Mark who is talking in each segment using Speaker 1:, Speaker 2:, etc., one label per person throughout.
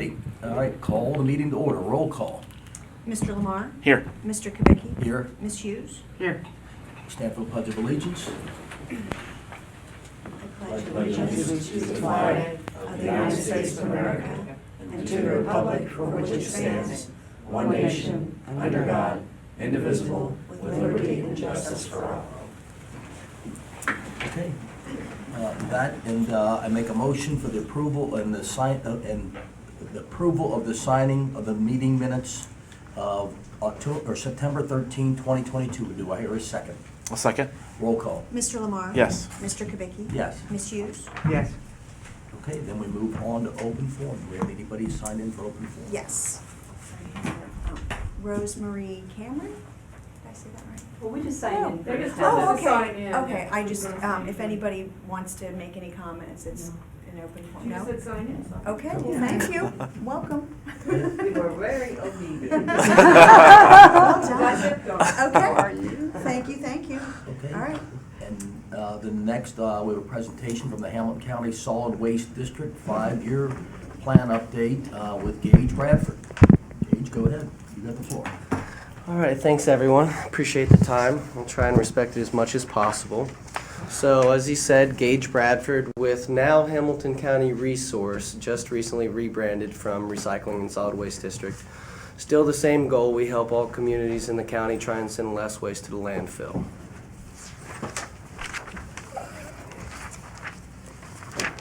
Speaker 1: Ready? All right, call the meeting to order. Roll call.
Speaker 2: Mr. Lamar?
Speaker 3: Here.
Speaker 2: Mr. Kubicki?
Speaker 1: Here.
Speaker 2: Ms. Hughes?
Speaker 3: Here.
Speaker 1: Stand for the Pledge of Allegiance.
Speaker 2: I pledge allegiance to the flag of the United States of America and to the republic for which it stands, one nation, under God, indivisible, with liberty and justice for all.
Speaker 1: Okay. I make a motion for the approval and the approval of the signing of the meeting minutes of September 13, 2022. Do I hear a second?
Speaker 3: A second.
Speaker 1: Roll call.
Speaker 2: Mr. Lamar?
Speaker 3: Yes.
Speaker 2: Mr. Kubicki?
Speaker 1: Yes.
Speaker 2: Ms. Hughes?
Speaker 3: Yes.
Speaker 1: Okay, then we move on to open forum. Do we have anybody signed in for open forum?
Speaker 2: Yes. Rosemarie Cameron? Did I say that right?
Speaker 4: Well, we just signed in. They're just
Speaker 2: Oh,
Speaker 4: to sign in.
Speaker 2: okay, I just, if anybody wants to make any comments, it's an open forum.
Speaker 4: You
Speaker 2: No?
Speaker 4: said sign in. So.
Speaker 2: Okay, well, thank you. Welcome.
Speaker 4: We were very obedient.
Speaker 2: Well
Speaker 4: That's
Speaker 2: done.
Speaker 4: it, Dawn. How are
Speaker 2: Okay,
Speaker 4: you?
Speaker 2: thank you.
Speaker 1: Okay.
Speaker 2: All right.
Speaker 1: And the next, we have a presentation from the Hamilton County Solid Waste District 5-year plan update with Gage Bradford. Gage, go ahead. You got the floor.
Speaker 5: All right, thanks everyone. Appreciate the time. I'll try and respect it as much as possible. So, as he said, Gage Bradford with now Hamilton County Resource, just recently rebranded from Recycling and Solid Waste District. Still the same goal, we help all communities in the county try and send less waste to the landfill.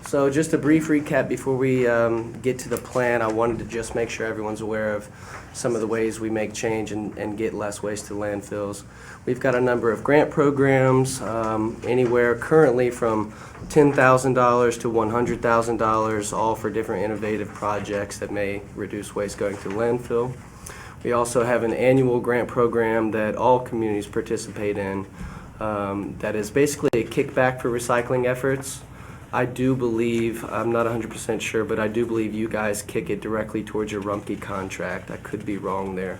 Speaker 5: So just a brief recap before we get to the plan. I wanted to just make sure everyone's aware of some of the ways we make change and get less waste to landfills. We've got a number of grant programs, anywhere currently from $10,000 to $100,000, all for different innovative projects that may reduce waste going to landfill. We also have an annual grant program that all communities participate in that is basically a kickback for recycling efforts. I do believe, I'm not 100% sure, but I do believe you guys kick it directly towards your Rumpke contract. I could be wrong there.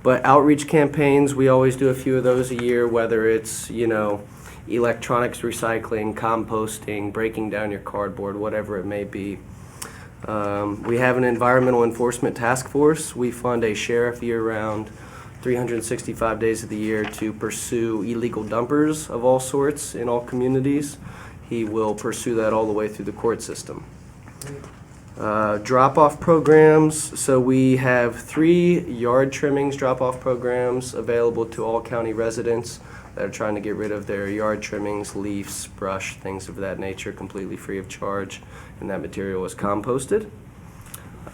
Speaker 5: But outreach campaigns, we always do a few of those a year, whether it's, electronics recycling, composting, breaking down your cardboard, whatever it may be. We have an environmental enforcement task force. We fund a sheriff year-round, 365 days of the year to pursue illegal dumpers of all sorts in all communities. He will pursue that all the way through the court system. Drop-off programs. So we have 3 yard trimmings drop-off programs available to all county residents that are trying to get rid of their yard trimmings, leaves, brush, things of that nature, completely free of charge, and that material is composted.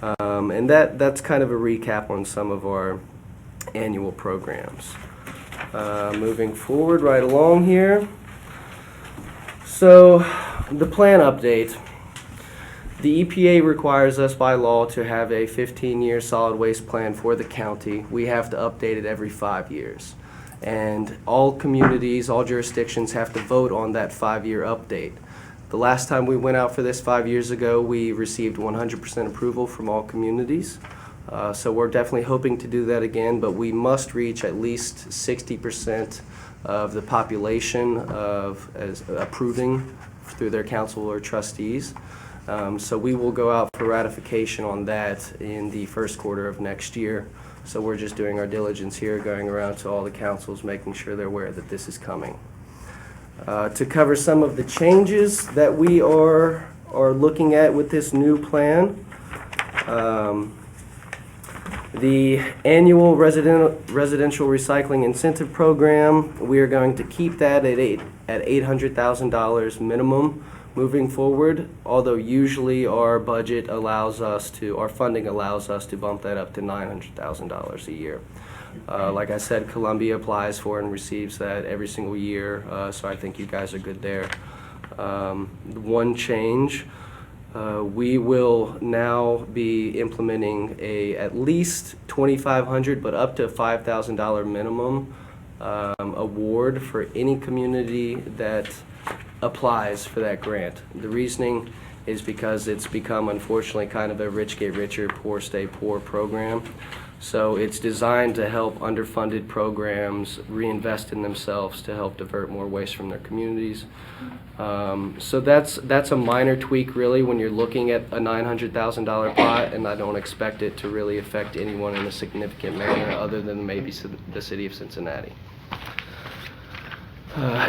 Speaker 5: And that's kind of a recap on some of our annual programs. Moving forward right along here. So, the plan update. The EPA requires us by law to have a 15-year solid waste plan for the county. We have to update it every 5 years. And all communities, all jurisdictions have to vote on that 5-year update. The last time we went out for this 5 years ago, we received 100% approval from all communities. So we're definitely hoping to do that again, but we must reach at least 60% of the population as approving through their council or trustees. So we will go out for ratification on that in the first quarter of next year. So we're just doing our diligence here, going around to all the councils, making sure they're aware that this is coming. To cover some of the changes that we are looking at with this new plan, the annual residential recycling incentive program, we are going to keep that at $800,000 minimum moving forward, although usually our funding allows us to bump that up to $900,000 a year. Like I said, Columbia applies for and receives that every single year, so I think you guys are good there. One change, we will now be implementing at least $2,500 but up to $5,000 minimum award for any community that applies for that grant. The reasoning is because it's become, unfortunately, kind of a rich get richer, poor stay poor program. So it's designed to help underfunded programs reinvest in themselves to help divert more waste from their communities. So that's a minor tweak really when you're looking at a $900,000 pot, and I don't expect it to really affect anyone in a significant manner other than maybe the city of Cincinnati.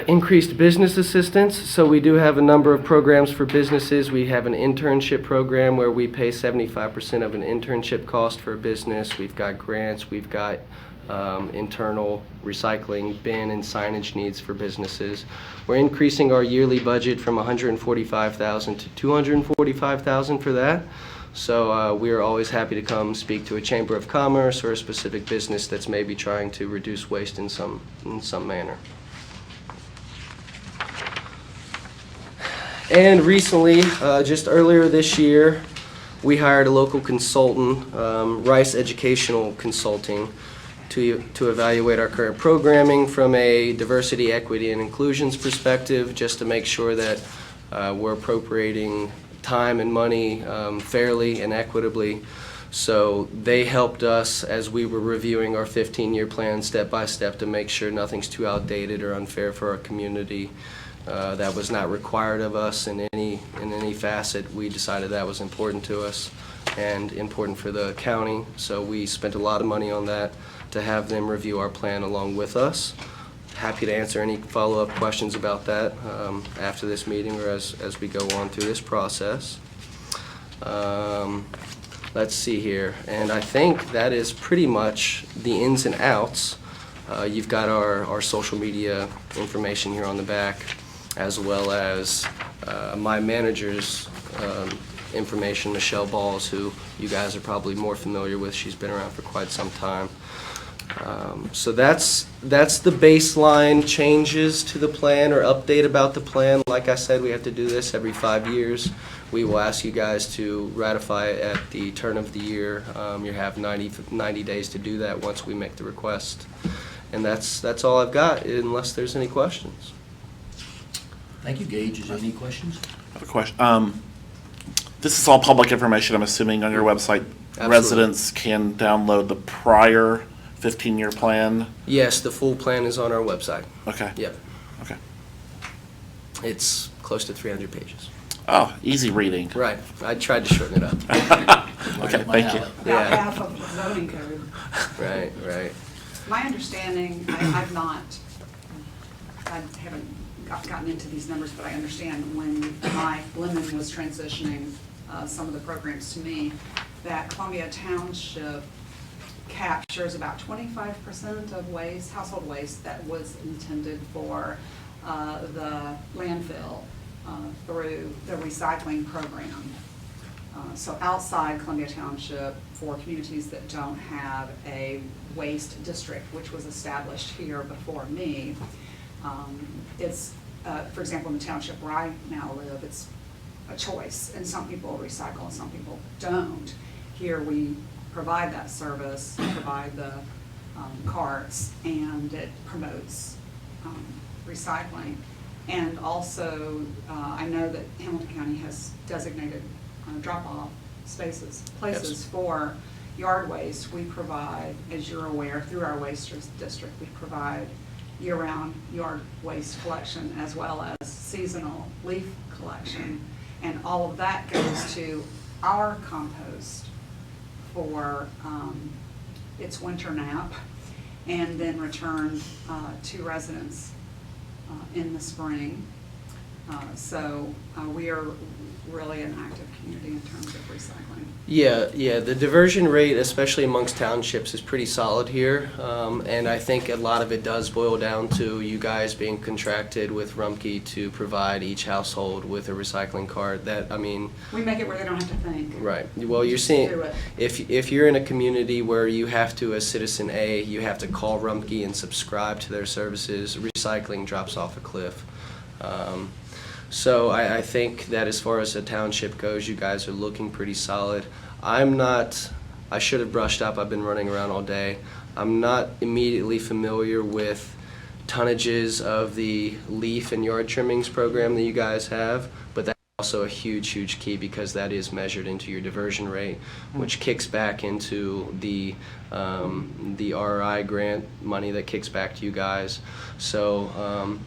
Speaker 5: Increased business assistance. So we do have a number of programs for businesses. We have an internship program where we pay 75% of an internship cost for a business. We've got grants. We've got internal recycling bin and signage needs for businesses. We're increasing our yearly budget from $145,000 to $245,000 for that. So we are always happy to come speak to a chamber of commerce or a specific business that's maybe trying to reduce waste in some manner. And recently, just earlier this year, we hired a local consultant, Rice Educational Consulting, to evaluate our current programming from a diversity, equity, and inclusions perspective, just to make sure that we're appropriating time and money fairly and equitably. So they helped us as we were reviewing our 15-year plan step by step to make sure nothing's too outdated or unfair for our community. That was not required of us in any facet. We decided that was important to us and important for the county. So we spent a lot of money on that to have them review our plan along with us. Happy to answer any follow-up questions about that after this meeting or as we go on through this process. Let's see here. And I think that is pretty much the ins and outs. You've got our social media information here on the back, as well as my manager's information, Michelle Balls, who you guys are probably more familiar with. She's been around for quite some time. So that's the baseline changes to the plan or update about the plan. Like I said, we have to do this every 5 years. We will ask you guys to ratify it at the turn of the year. You have 90 days to do that once we make the request. And that's all I've got, unless there's any questions.
Speaker 1: Thank you, Gage. Is there any questions?
Speaker 3: I have a question. This is all public information, I'm assuming, on your website.
Speaker 5: Absolutely.
Speaker 3: Residents can download the prior 15-year plan?
Speaker 5: Yes, the full plan is on our website.
Speaker 3: Okay.
Speaker 5: Yep.
Speaker 3: Okay.
Speaker 5: It's close to 300 pages.
Speaker 3: Oh, easy reading.
Speaker 5: Right. I tried to shorten it up.
Speaker 3: Okay, thank you.
Speaker 2: About
Speaker 5: Yeah.
Speaker 2: half of the zoning code.
Speaker 5: Right.
Speaker 2: My understanding, I haven't gotten into these numbers, but I understand when Lemon was transitioning some of the programs to me, that Columbia Township captures about 25% of waste, household waste, that was intended for the landfill through the recycling program. So outside Columbia Township, for communities that don't have a waste district, which was established here before me, it's, for example, in the township where I now live, it's a choice, and some people recycle and some people don't. Here we provide that service, provide the carts, and it promotes recycling. And also, I know that Hamilton County has designated drop-off places
Speaker 5: Yes.
Speaker 2: for yard waste. We provide, as you're aware, through our waste district, we provide year-round yard waste collection as well as seasonal leaf collection. And all of that goes to our compost for its winter nap, and then returned to residents in the spring. So we are really an active community in terms of recycling.
Speaker 5: Yeah, the diversion rate, especially amongst townships, is pretty solid here. And I think a lot of it does boil down to you guys being contracted with Rumpke to provide each household with a recycling cart.
Speaker 2: We make it where they don't have to think.
Speaker 5: Right. Well, you're seeing,
Speaker 2: Do it.
Speaker 5: if you're in a community where you have to, as citizen A, you have to call Rumpke and subscribe to their services, recycling drops off a cliff. So I think that as far as the township goes, you guys are looking pretty solid. I should have brushed up, I've been running around all day. I'm not immediately familiar with tonnages of the leaf and yard trimmings program that you guys have, but that also a huge key because that is measured into your diversion rate, which kicks back into the RI grant money that kicks back to you guys. So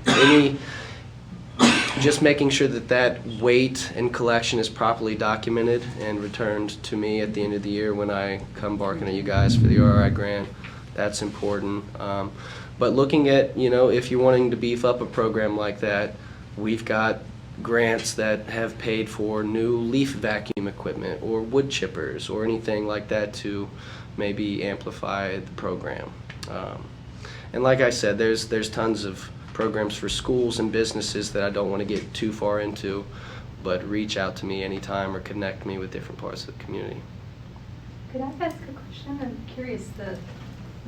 Speaker 5: just making sure that weight and collection is properly documented and returned to me at the end of the year when I come barking at you guys for the RI grant, that's important. But looking at, if you're wanting to beef up a program like that, we've got grants that have paid for new leaf vacuum equipment or wood chippers or anything like that to maybe amplify the program. And like I said, there's tons of programs for schools and businesses that I don't want to get too far into, but reach out to me anytime or connect me with different parts of the community.
Speaker 6: Could I ask a question? I'm curious,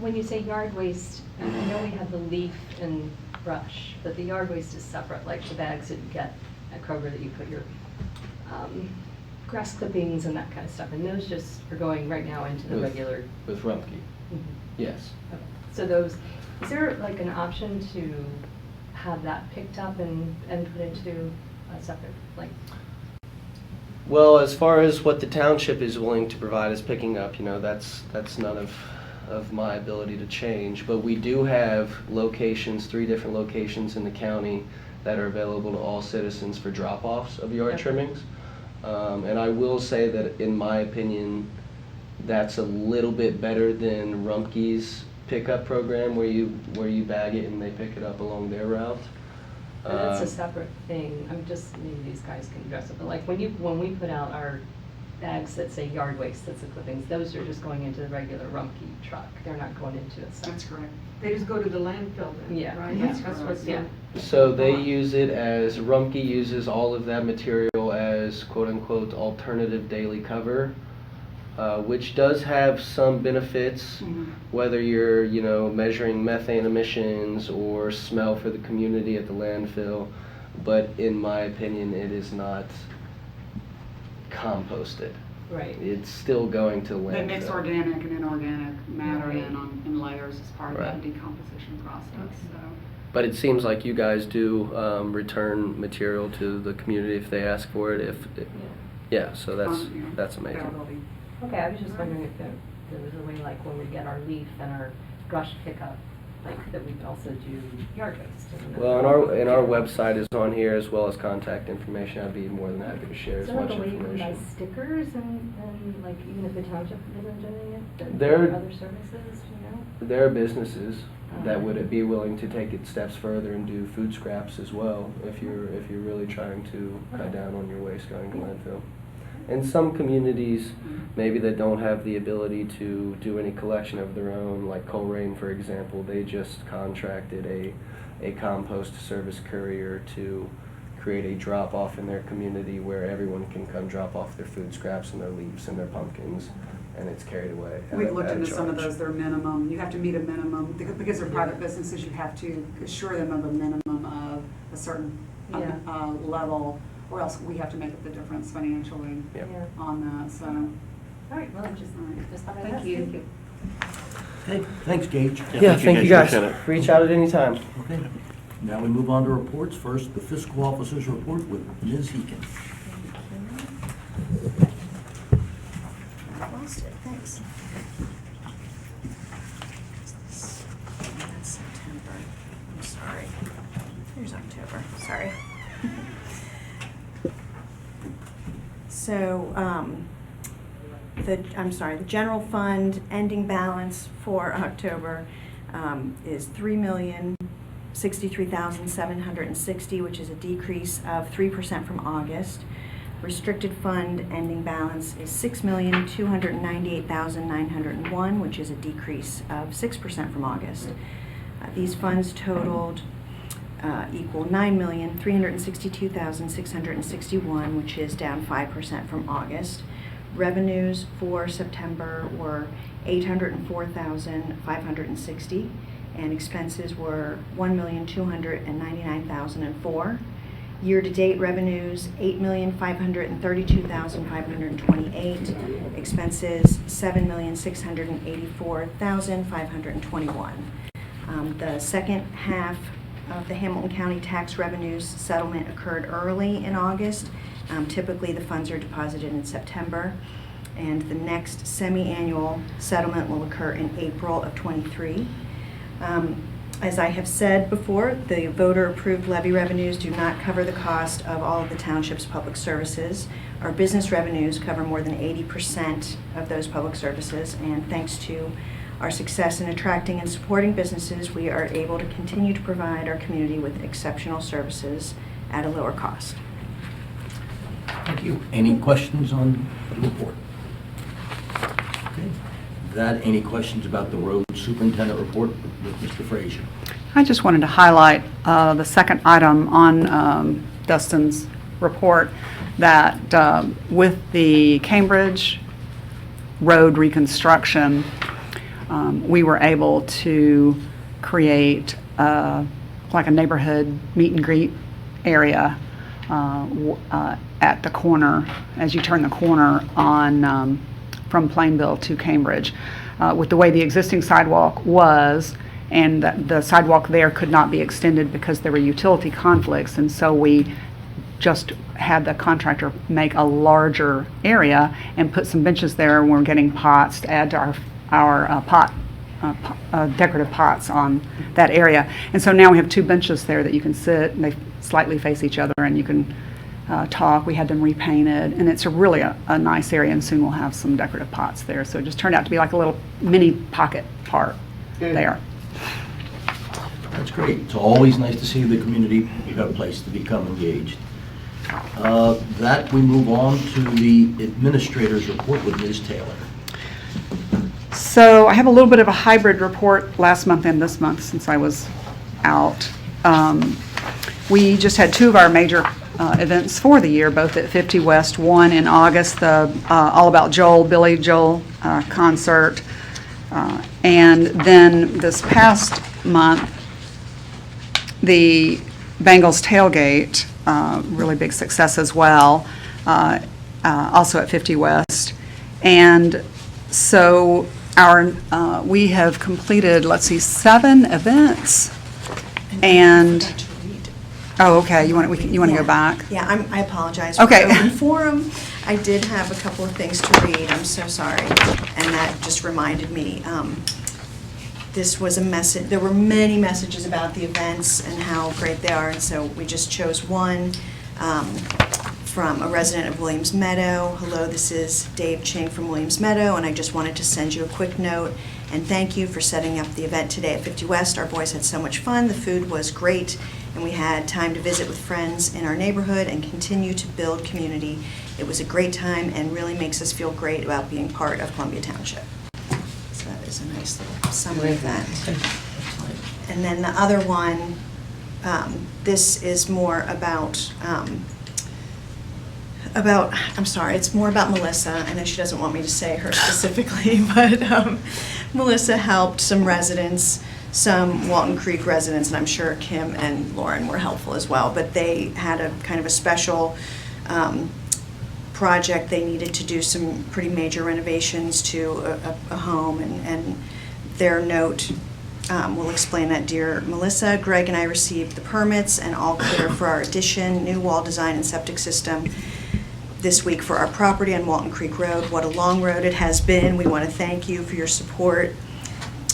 Speaker 6: when you say yard waste, I know we have the leaf and brush, but the yard waste is separate, like the bags that you get at Kroger that you put your grass clippings and that kind of stuff, and those just are going right now into the regular.
Speaker 5: With Rumpke,
Speaker 6: Mhm.
Speaker 5: yes.
Speaker 6: Okay. So those, is there like an option to have that picked up and put into a separate, like?
Speaker 5: Well, as far as what the township is willing to provide as picking up, that's none of my ability to change. But we do have locations, 3 different locations in the county that are available to all citizens for drop-offs of yard
Speaker 6: Okay.
Speaker 5: trimmings. And I will say that, in my opinion, that's a little bit better than Rumpke's pickup program where you bag it and they pick it up along their route.
Speaker 6: But that's a separate thing. I'm just, maybe these guys can address it, but like when we put out our bags that say yard waste, that's the clippings, those are just going into the regular Rumpke truck. They're not going into a separate.
Speaker 2: That's correct.
Speaker 4: They just go to the landfill then,
Speaker 6: Yeah.
Speaker 4: right?
Speaker 6: Yeah.
Speaker 4: That's what, yeah.
Speaker 5: So they use it as, Rumpke uses all of that material as quote-unquote alternative daily cover, which does have some benefits, whether you're, measuring methane emissions or smell for the community at the landfill. But in my opinion, it is not composted.
Speaker 6: Right.
Speaker 5: It's still going to landfill.
Speaker 2: They mix organic and inorganic matter
Speaker 6: Right.
Speaker 2: in layers as part of that
Speaker 5: Right.
Speaker 2: decomposition process, so.
Speaker 5: But it seems like you guys do return material to the community if they ask for it. Yeah, so that's amazing.
Speaker 2: Availability.
Speaker 6: Okay, I was just wondering if there was a way, like when we get our leaf and our brush pickup, like that we could also do yard waste.
Speaker 5: Well, and our website is on here as well as contact information. I'd be more than happy to share as
Speaker 6: Is there
Speaker 5: much
Speaker 6: like a way you can buy
Speaker 5: information.
Speaker 6: stickers and like even if the township isn't doing it, that
Speaker 5: There-
Speaker 6: there are other services,
Speaker 5: There are businesses that would be willing to take it steps further and do food scraps as well if you're really trying to cut down on your waste going to landfill. And some communities, maybe that don't have the ability to do any collection of their own, like Coleraine, for example, they just contracted a compost service courier to create a drop-off in their community where everyone can come drop off their food scraps and their leaves and their pumpkins, and it's carried away.
Speaker 2: We've looked
Speaker 5: at a
Speaker 2: into some of
Speaker 5: charge.
Speaker 2: those, they're minimum, you have to meet a minimum, because they're private businesses, you have to assure them of a minimum of a certain
Speaker 6: Yeah.
Speaker 2: level, or else we have to make up the difference financially
Speaker 5: Yep.
Speaker 6: Yeah.
Speaker 2: on that, so.
Speaker 6: All right, well, I just thought I'd
Speaker 2: Thank
Speaker 6: ask.
Speaker 2: you.
Speaker 6: Thank you.
Speaker 1: Okay, thanks, Gage.
Speaker 5: Yeah, thank you guys.
Speaker 3: Appreciate it.
Speaker 5: Reach out at any time.
Speaker 1: Okay, now we move on to reports. First, the fiscal officer's report with Ms. Heakin.
Speaker 7: I lost it, thanks. That's September, I'm sorry. Here's October, sorry. So, the general fund ending balance for October is $3,063,760, which is a decrease of 3% from August. Restricted fund ending balance is $6,298,901, which is a decrease of 6% from August. These funds totaled equal $9,362,661, which is down 5% from August. Revenues for September were $804,560, and expenses were $1,299,004. Year-to-date revenues, $8,532,528. Expenses, $7,684,521. The second half of the Hamilton County tax revenues settlement occurred early in August, Typically, the funds are deposited in September, and the next semi-annual settlement will occur in April of '23. As I have said before, the voter-approved levy revenues do not cover the cost of all of the township's public services. Our business revenues cover more than 80% of those public services, and thanks to our success in attracting and supporting businesses, we are able to continue to provide our community with exceptional services at a lower cost.
Speaker 1: Thank you. Any questions on the report? Okay. That, any questions about the road superintendent report with Mr. Frazier?
Speaker 8: I just wanted to highlight the second item on Dustin's report, that with the Cambridge Road reconstruction, we were able to create like a neighborhood meet and greet area at the corner, as you turn the corner on from Plainville to Cambridge. With the way the existing sidewalk was, and the sidewalk there could not be extended because there were utility conflicts, and so we just had the contractor make a larger area and put some benches there, and we're getting pots to add to our decorative pots on that area. And so now we have 2 benches there that you can sit, and they slightly face each other, and you can talk. We had them repainted, and it's really a nice area, and soon we'll have some decorative pots there. So it just turned out to be like a little mini pocket park there.
Speaker 1: That's great. It's always nice to see the community got a place to become engaged. That we move on to the administrator's report with Ms. Taylor.
Speaker 8: So I have a little bit of a hybrid report last month and this month since I was out. We just had 2 of our major events for the year, both at 50 West. One in August, the All About Joel, Billy Joel concert. And then this past month, the Bengals tailgate, really big success as well, also at 50 West. And so we have completed, 7 events. And oh, okay. You want to go back?
Speaker 7: Yeah, I apologize.
Speaker 8: Okay.
Speaker 7: For the open forum, I did have a couple of things to read. I'm so sorry, and that just reminded me. This was a message. There were many messages about the events and how great they are, and so we just chose one from a resident of Williams Meadow. Hello, this is Dave Ching from Williams Meadow, and I just wanted to send you a quick note and thank you for setting up the event today at 50 West. Our boys had so much fun. The food was great, and we had time to visit with friends in our neighborhood and continue to build community. It was a great time and really makes us feel great about being part of Columbia Township. So that is a nice little summary of that. And then the other one, this is more about it's more about Melissa. I know she doesn't want me to say her specifically, but Melissa helped some residents, some Walton Creek residents, and I'm sure Kim and Lauren were helpful as well, but they had a kind of a special project. They needed to do some pretty major renovations to a home, and their note will explain that. Dear Melissa, Greg and I received the permits and all clear for our addition, new wall design and septic system this week for our property on Walton Creek Road. What a long road it has been. We want to thank you for your support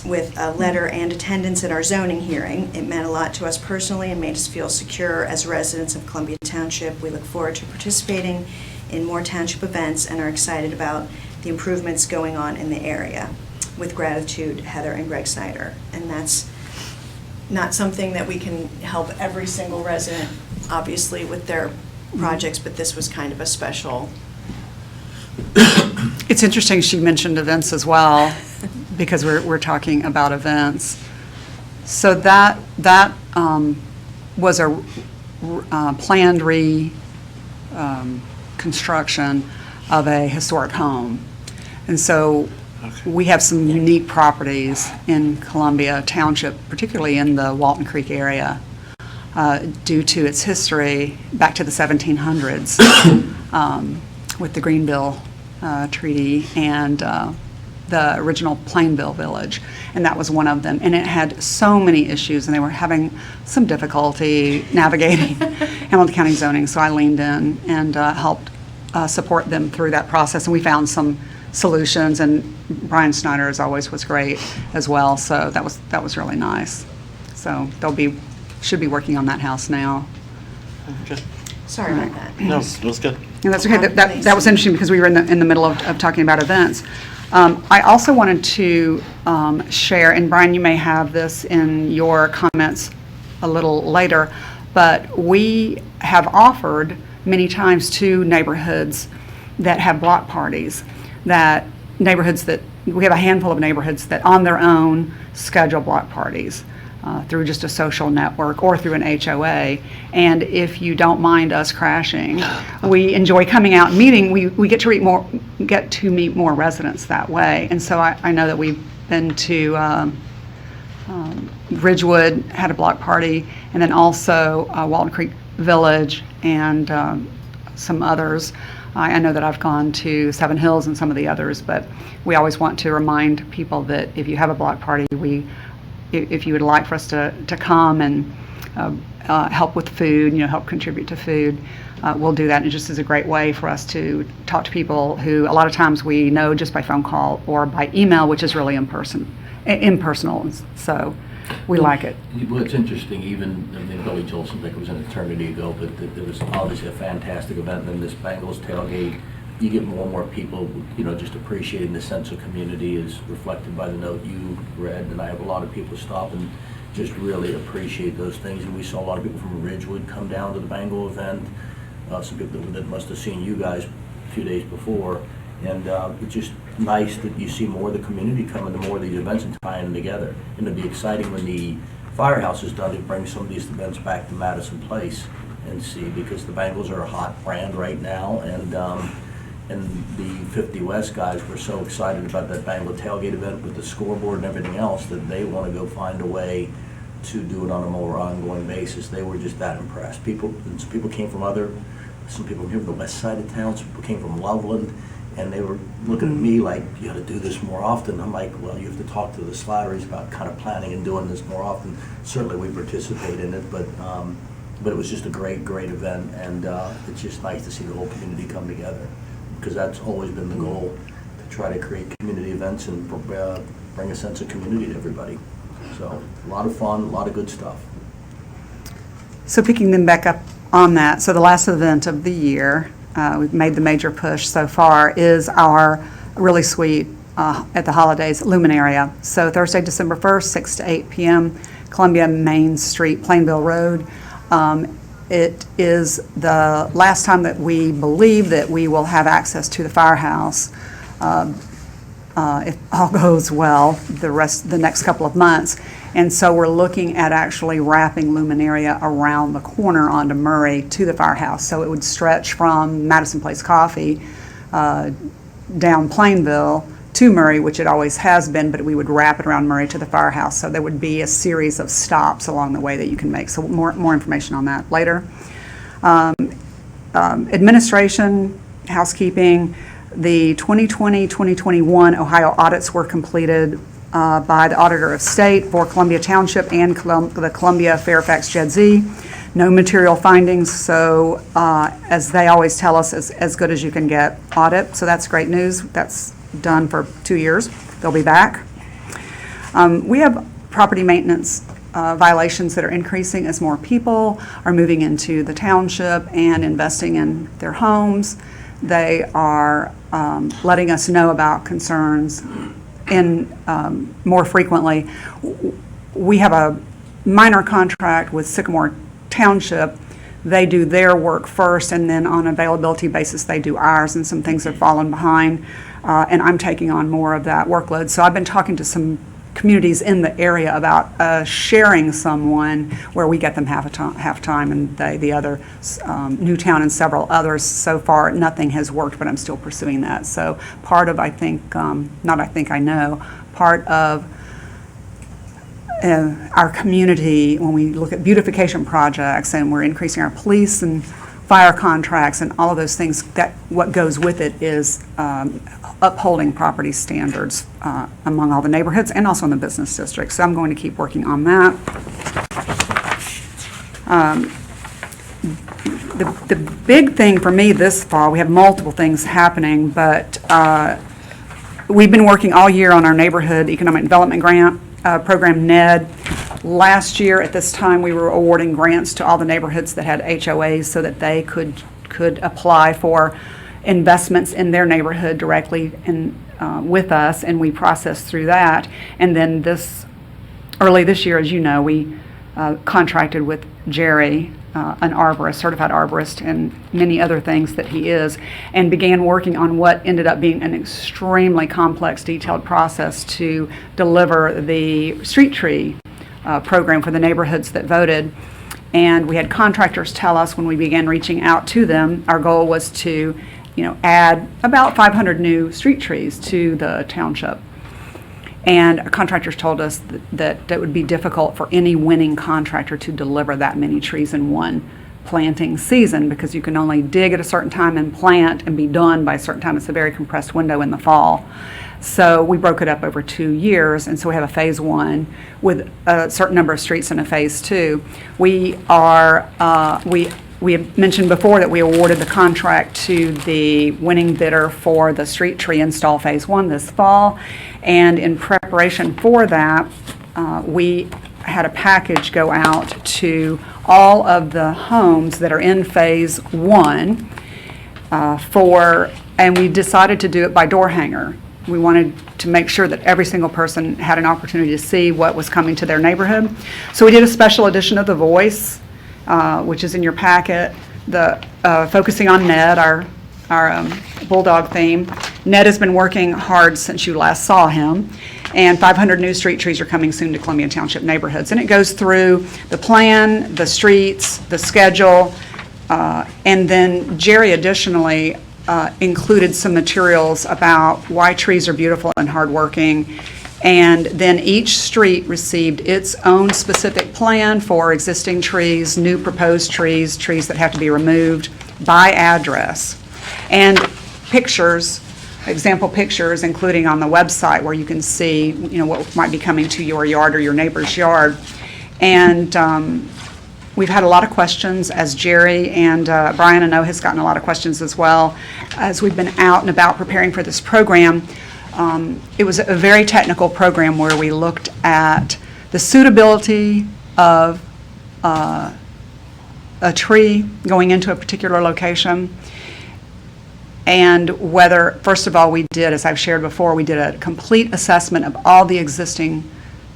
Speaker 7: with a letter and attendance at our zoning hearing. It meant a lot to us personally and made us feel secure as residents of Columbia Township. We look forward to participating in more township events and are excited about the improvements going on in the area. With gratitude, Heather and Greg Snyder. And that's not something that we can help every single resident, obviously, with their projects, but this was kind of a special.
Speaker 8: It's interesting she mentioned events as well, because we're talking about events. So that was a planned reconstruction of a historic home. And so we have some unique properties in Columbia Township, particularly in the Walton Creek area, due to its history back to the 1700s with the Greenville Treaty and the original Plainville Village, and that was one of them. And it had so many issues, and they were having some difficulty navigating. Hamilton County zoning, so I leaned in and helped support them through that process, and we found some solutions, and Brian Snyder, as always, was great as well, so that was really nice. So should be working on that house now.
Speaker 3: Good.
Speaker 7: Sorry about that.
Speaker 3: No, it was good.
Speaker 8: And that's okay. That was interesting because we were in the middle of talking about events. I also wanted to share, and Brian, you may have this in your comments a little later, but we have offered many times to neighborhoods that have block parties, we have a handful of neighborhoods that on their own schedule block parties. Through just a social network or through an HOA. And if you don't mind us crashing, we enjoy coming out and meeting. We get to meet more residents that way. And so I know that we've been to Ridgewood, had a block party, and then also Walton Creek Village and some others. I know that I've gone to Seven Hills and some of the others, but we always want to remind people that if you have a block party, if you would like for us to come and help with food, help contribute to food, we'll do that. And it just is a great way for us to talk to people who a lot of times we know just by phone call or by email, which is really impersonal. So we like it.
Speaker 1: Well, it's interesting, Billy Jolson, I think it was an eternity ago, but there was obviously a fantastic event, and then this Bengals tailgate. You get more and more people, just appreciating the sense of community is reflected by the note you read, and I have a lot of people stop and just really appreciate those things. And we saw a lot of people from Ridgewood come down to the Bengal event, some people that must have seen you guys a few days before, and it's just nice that you see more of the community coming to more of these events and tying them together. And it'll be exciting when the firehouse is done to bring some of these events back to Madison Place and see, because the Bengals are a hot brand right now, and the 50 West guys were so excited about that Bengal tailgate event with the scoreboard and everything else that they want to go find a way to do it on a more ongoing basis. They were just that impressed. Some people came from some people came from the west side of town, some people came from Loveland, and they were looking at me like, you got to do this more often. I'm like, well, you have to talk to the Slatteries about kind of planning and doing this more often. Certainly we participate in it, but it was just a great event, and it's just nice to see the whole community come together, because that's always been the goal, to try to create community events and bring a sense of community to everybody. So a lot of fun, a lot of good stuff.
Speaker 8: So picking them back up on that, so the last event of the year, we've made the major push so far, is our really sweet, at the holidays, Luminaria. So Thursday, December 1st, 6 to 8 p.m., Columbia Main Street, Plainville Road. It is the last time that we believe that we will have access to the firehouse, if all goes well, the next couple of months. And so we're looking at actually wrapping Luminaria around the corner onto Murray to the firehouse. So it would stretch from Madison Place Coffee down Plainville to Murray, which it always has been, but we would wrap it around Murray to the firehouse. So there would be a series of stops along the way that you can make. So more information on that later. Administration, housekeeping, the 2020-2021 Ohio audits were completed by the Auditor of State for Columbia Township and the Columbia Fairfax Jed Z. No material findings, so as they always tell us, as good as you can get audit. So that's great news. That's done for 2 years. They'll be back. We have property maintenance violations that are increasing as more people are moving into the township and investing in their homes. They are letting us know about concerns more frequently. We have a minor contract with Sycamore Township. They do their work first, and then on availability basis, they do ours, and some things have fallen behind, and I'm taking on more of that workload. So I've been talking to some communities in the area about sharing someone where we get them half time, and the other, Newtown and several others. So far, nothing has worked, but I'm still pursuing that. So part of, I know, part of our community, when we look at beautification projects and we're increasing our police and fire contracts and all of those things, that what goes with it is upholding property standards among all the neighborhoods and also in the business district. So I'm going to keep working on that. the big thing for me this fall, we have multiple things happening, but we've been working all year on our Neighborhood Economic Development Grant program, NED. Last year at this time, we were awarding grants to all the neighborhoods that had HOAs so that they could apply for investments in their neighborhood directly and with us, and we processed through that. And then early this year, as you know, we contracted with Jerry, an arborist, certified arborist, and many other things that he is, and began working on what ended up being an extremely complex, detailed process to deliver the street tree program for the neighborhoods that voted. And we had contractors tell us when we began reaching out to them, our goal was to, add about 500 new street trees to the township. And our contractors told us that it would be difficult for any winning contractor to deliver that many trees in one planting season, because you can only dig at a certain time and plant and be done by a certain time. It's a very compressed window in the fall. So we broke it up over 2 years, and so we have a phase 1 with a certain number of streets and a phase 2. We had mentioned before that we awarded the contract to the winning bidder for the street tree install phase 1 this fall, and in preparation for that, we had a package go out to all of the homes that are in phase 1 and we decided to do it by door hanger. We wanted to make sure that every single person had an opportunity to see what was coming to their neighborhood. So we did a special edition of The Voice, which is in your packet, focusing on Ned, our bulldog theme. Ned has been working hard since you last saw him, and 500 new street trees are coming soon to Columbia Township neighborhoods. And it goes through the plan, the streets, the schedule, and then Jerry additionally included some materials about why trees are beautiful and hardworking. And then each street received its own specific plan for existing trees, new proposed trees, trees that have to be removed by address. And pictures, example pictures, including on the website where you can see, what might be coming to your yard or your neighbor's yard. And we've had a lot of questions, as Jerry and Brian, I know, has gotten a lot of questions as well, as we've been out and about preparing for this program. It was a very technical program where we looked at the suitability of a tree going into a particular location, and whether, first of all, we did, as I've shared before, we did a complete assessment of all the existing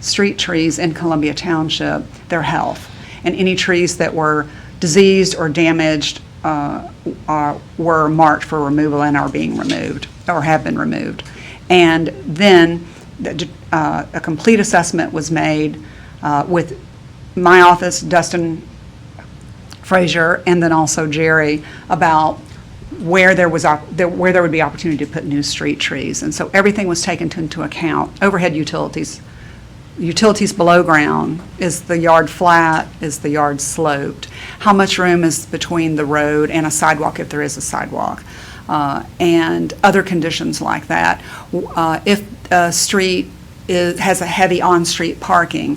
Speaker 8: street trees in Columbia Township, their health, and any trees that were diseased or damaged were marked for removal and are being removed or have been removed. And then a complete assessment was made with my office, Dustin Frazier, and then also Jerry, about where there would be opportunity to put new street trees. And so everything was taken into account. Overhead utilities below ground. Is the yard flat? Is the yard sloped? How much room is between the road and a sidewalk, if there is a sidewalk? And other conditions like that. If a street has a heavy on-street parking,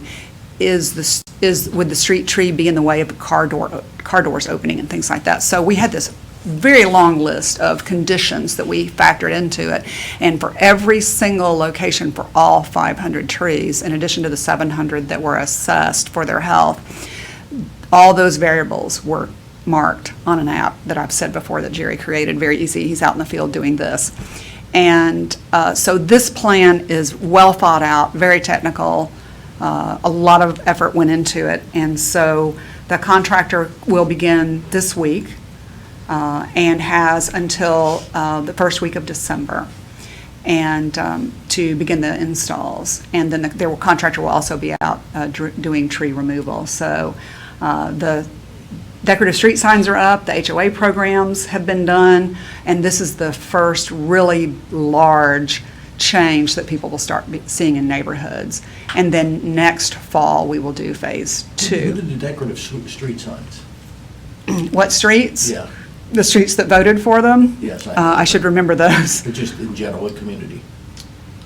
Speaker 8: would the street tree be in the way of car doors opening and things like that? So we had this very long list of conditions that we factored into it, and for every single location for all 500 trees, in addition to the 700 that were assessed for their health, all those variables were marked on an app that I've said before that Jerry created. Very easy. He's out in the field doing this. And so this plan is well thought out, very technical. A lot of effort went into it. And so the contractor will begin this week and has until the first week of December and to begin the installs. And then the contractor will also be out doing tree removal. So the decorative street signs are up, the HOA programs have been done, and this is the first really large change that people will start seeing in neighborhoods. And then next fall, we will do phase 2.
Speaker 1: Who did the decorative street signs?
Speaker 7: What streets?
Speaker 1: Yeah,
Speaker 7: The streets that voted for them?
Speaker 1: yes.
Speaker 7: I should remember those.
Speaker 1: But just in general, what community?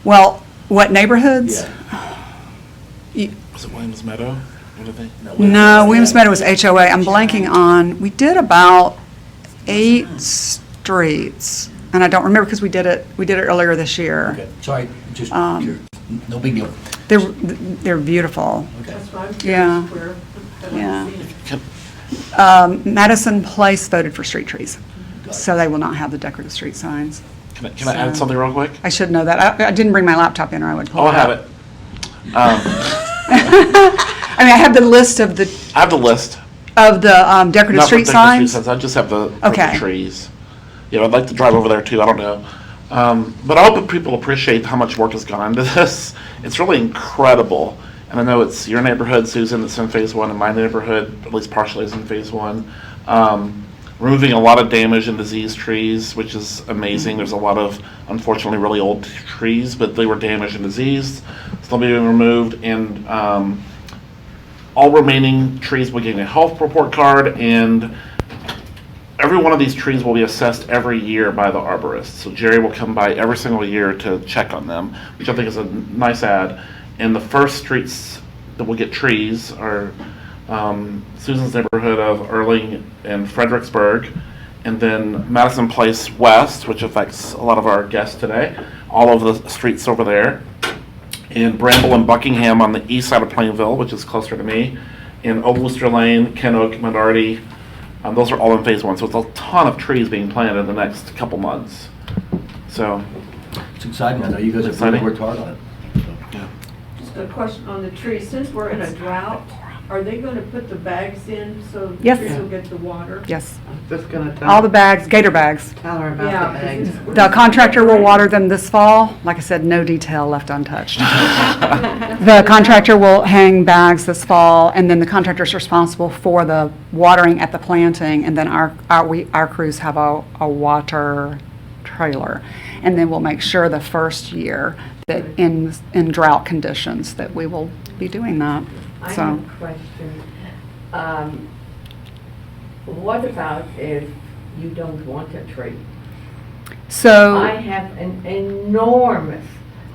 Speaker 7: Well, what neighborhoods?
Speaker 1: Yeah.
Speaker 3: Was it Williams Meadow? Anything?
Speaker 8: No, Williams Meadow was HOA. I'm blanking on, we did about 8 streets, and I don't remember because we did it earlier this year.
Speaker 1: Okay, sorry, just,
Speaker 8: Um,
Speaker 1: no big deal.
Speaker 8: They're beautiful.
Speaker 1: Okay.
Speaker 4: That's why I'm
Speaker 8: Yeah.
Speaker 4: curious where, that
Speaker 8: Yeah.
Speaker 4: I'm seeing.
Speaker 8: Madison Place voted for street trees, so they will not have the decorative street signs.
Speaker 3: Can I add something real quick?
Speaker 8: I should know that. I didn't bring my laptop in, or I would pull
Speaker 3: Oh, I
Speaker 8: it
Speaker 3: have
Speaker 8: up.
Speaker 3: it.
Speaker 8: I mean, I have the list of the
Speaker 3: I have the list.
Speaker 8: decorative
Speaker 3: Not for
Speaker 8: street
Speaker 3: decorative
Speaker 8: signs.
Speaker 3: I just have for the
Speaker 8: Okay.
Speaker 3: trees. You know, I'd like to drive over there too, I don't know. But I hope that people appreciate how much work has gone into this. It's really incredible. And I know it's your neighborhood, Susan, that's in phase one, and my neighborhood, at least partially, is in phase one. Removing a lot of damaged and diseased trees, which is amazing. There's a lot of, unfortunately, really old trees, but they were damaged and diseased. Still being removed, and all remaining trees will get a health report card, and every one of these trees will be assessed every year by the arborist. So Jerry will come by every single year to check on them, which I think is a nice add. And the first streets that will get trees are Susan's neighborhood of Erling and Fredericksburg, and then Madison Place West, which affects a lot of our guests today, all of the streets over there, and Bramble and Buckingham on the east side of Plainville, which is closer to me, and Old Worcester Lane, Ken Oak, Menardi. Those are all in phase one, so it's a ton of trees being planted in the next couple months. So,
Speaker 1: It's exciting, I know you guys have really worked hard on it.
Speaker 4: Just a question on the trees, since we're in a drought, are they gonna put the bags in so the
Speaker 8: Yes.
Speaker 4: trees will get the water?
Speaker 8: Yes,
Speaker 2: Just gonna tell
Speaker 8: all the bags, gator bags.
Speaker 2: tell her about
Speaker 4: Yeah,
Speaker 2: the bags.
Speaker 4: because
Speaker 8: The contractor will water them this fall. Like I said, no detail left untouched. The contractor will hang bags this fall, and then the contractor's responsible for the watering at the planting, and then our crews have a water trailer. And then we'll make sure the first year that in drought conditions that we will be doing that.
Speaker 9: I
Speaker 8: So,
Speaker 9: have a question. What about if you don't want a tree?
Speaker 8: so.
Speaker 9: I have an enormous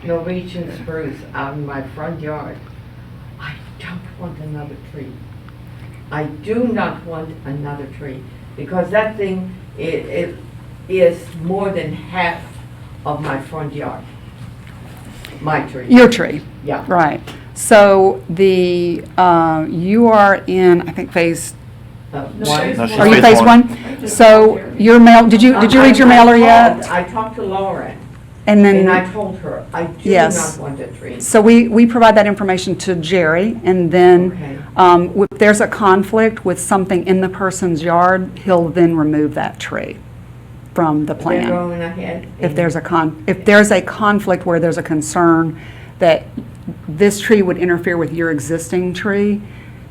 Speaker 9: Norwegian spruce out in my front yard. I don't want another tree. I do not want another tree, because that thing, it is more than half of my front yard. My tree.
Speaker 8: Your tree.
Speaker 9: Yeah.
Speaker 8: Right. So you are in, I think, phase,
Speaker 4: No,
Speaker 9: One.
Speaker 4: phase
Speaker 3: No, she's
Speaker 8: are you
Speaker 3: phase
Speaker 8: phase
Speaker 3: one.
Speaker 8: one? So your mail, did you read your mailer yet?
Speaker 9: I talked to Lauren,
Speaker 8: And
Speaker 9: and I
Speaker 8: then,
Speaker 9: told her, I do
Speaker 8: Yes.
Speaker 9: not want a tree.
Speaker 8: so we provide that information to Jerry, and then
Speaker 9: Okay.
Speaker 8: if there's a conflict with something in the person's yard, he'll then remove that tree from the
Speaker 9: We're
Speaker 8: plan.
Speaker 9: going ahead.
Speaker 8: If there's a conflict where there's a concern that this tree would interfere with your existing tree,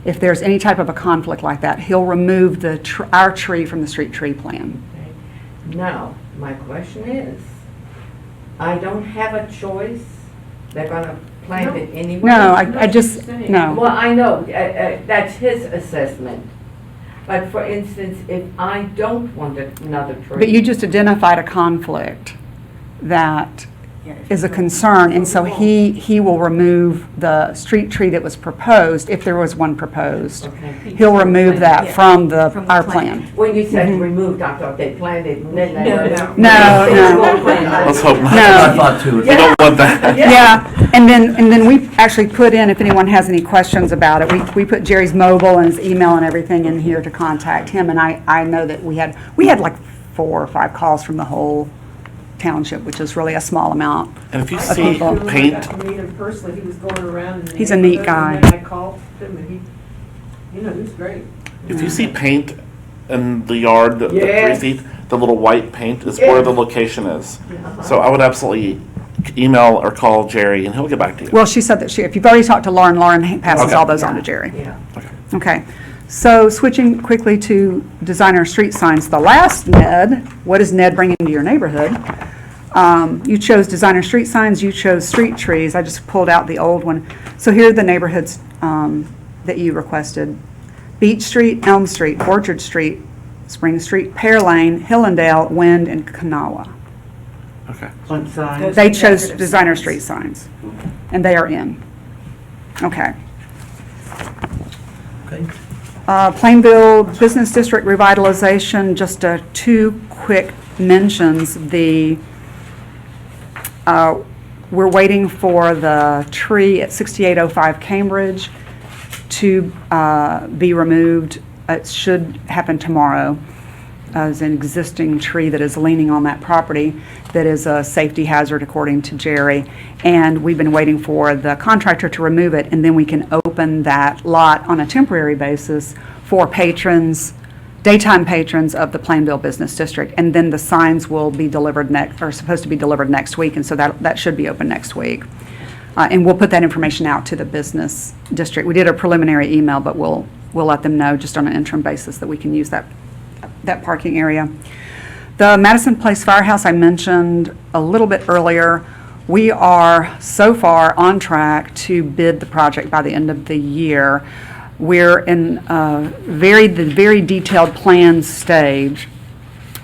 Speaker 8: if there's any type of a conflict like that, he'll remove our tree from the street tree plan.
Speaker 9: Now, my question is, I don't have a choice. They're gonna plant it anyway.
Speaker 8: No, I
Speaker 4: No,
Speaker 8: just,
Speaker 4: she's saying-
Speaker 8: no.
Speaker 9: Well, I know, that's his assessment. But for instance, if I don't want another tree.
Speaker 8: But you just identified a conflict that is a concern, and so he will remove the street tree that was proposed, if there was one proposed.
Speaker 9: Okay.
Speaker 8: He'll remove that from
Speaker 7: From the
Speaker 8: our
Speaker 7: plan.
Speaker 8: plan.
Speaker 9: When you said removed, I thought they planted, and then they.
Speaker 8: No.
Speaker 3: Let's hope not.
Speaker 8: No.
Speaker 1: I thought too.
Speaker 3: We don't want that.
Speaker 8: Yeah, and then we actually put in, if anyone has any questions about it, we put Jerry's mobile and his email and everything in here to contact him, and I know that we had like 4 or 5 calls from the whole township, which is really a small amount.
Speaker 3: And if you
Speaker 4: I
Speaker 3: see
Speaker 4: talked to him, I
Speaker 3: paint,
Speaker 4: got to meet him personally, he was going around in the
Speaker 8: He's a neat
Speaker 4: neighborhood, and
Speaker 8: guy.
Speaker 4: then I called him, and he was great.
Speaker 3: if you see paint in the yard, the
Speaker 9: Yes.
Speaker 3: 3 feet, the little white paint is where the location is. So I would absolutely email or call Jerry, and he'll get back to you.
Speaker 8: Well, she said that if you've already talked to Lauren, Lauren passes
Speaker 3: Okay.
Speaker 8: all those on to Jerry.
Speaker 9: Yeah.
Speaker 8: Okay, so switching quickly to designer street signs, the last Ned, what is Ned bringing to your neighborhood? You chose designer street signs, you chose street trees, I just pulled out the old one. So here are the neighborhoods that you requested. Beach Street, Elm Street, Orchard Street, Spring Street, Pear Lane, Hillendale, Wind, and Kanawha.
Speaker 3: Okay.
Speaker 2: One sign.
Speaker 8: They chose designer street signs, and they are in. Okay.
Speaker 1: Okay.
Speaker 8: Plainville Business District revitalization, just two quick mentions. We're waiting for the tree at 6805 Cambridge to be removed. It should happen tomorrow. As an existing tree that is leaning on that property that is a safety hazard according to Jerry. And we've been waiting for the contractor to remove it, and then we can open that lot on a temporary basis for patrons, daytime patrons of the Plainville Business District. And then the signs will be delivered supposed to be delivered next week, and so that should be open next week. And we'll put that information out to the business district. We did a preliminary email, but we'll let them know just on an interim basis that we can use that parking area. The Madison Place Firehouse I mentioned a little bit earlier. We are so far on track to bid the project by the end of the year. We're in the very detailed plan stage,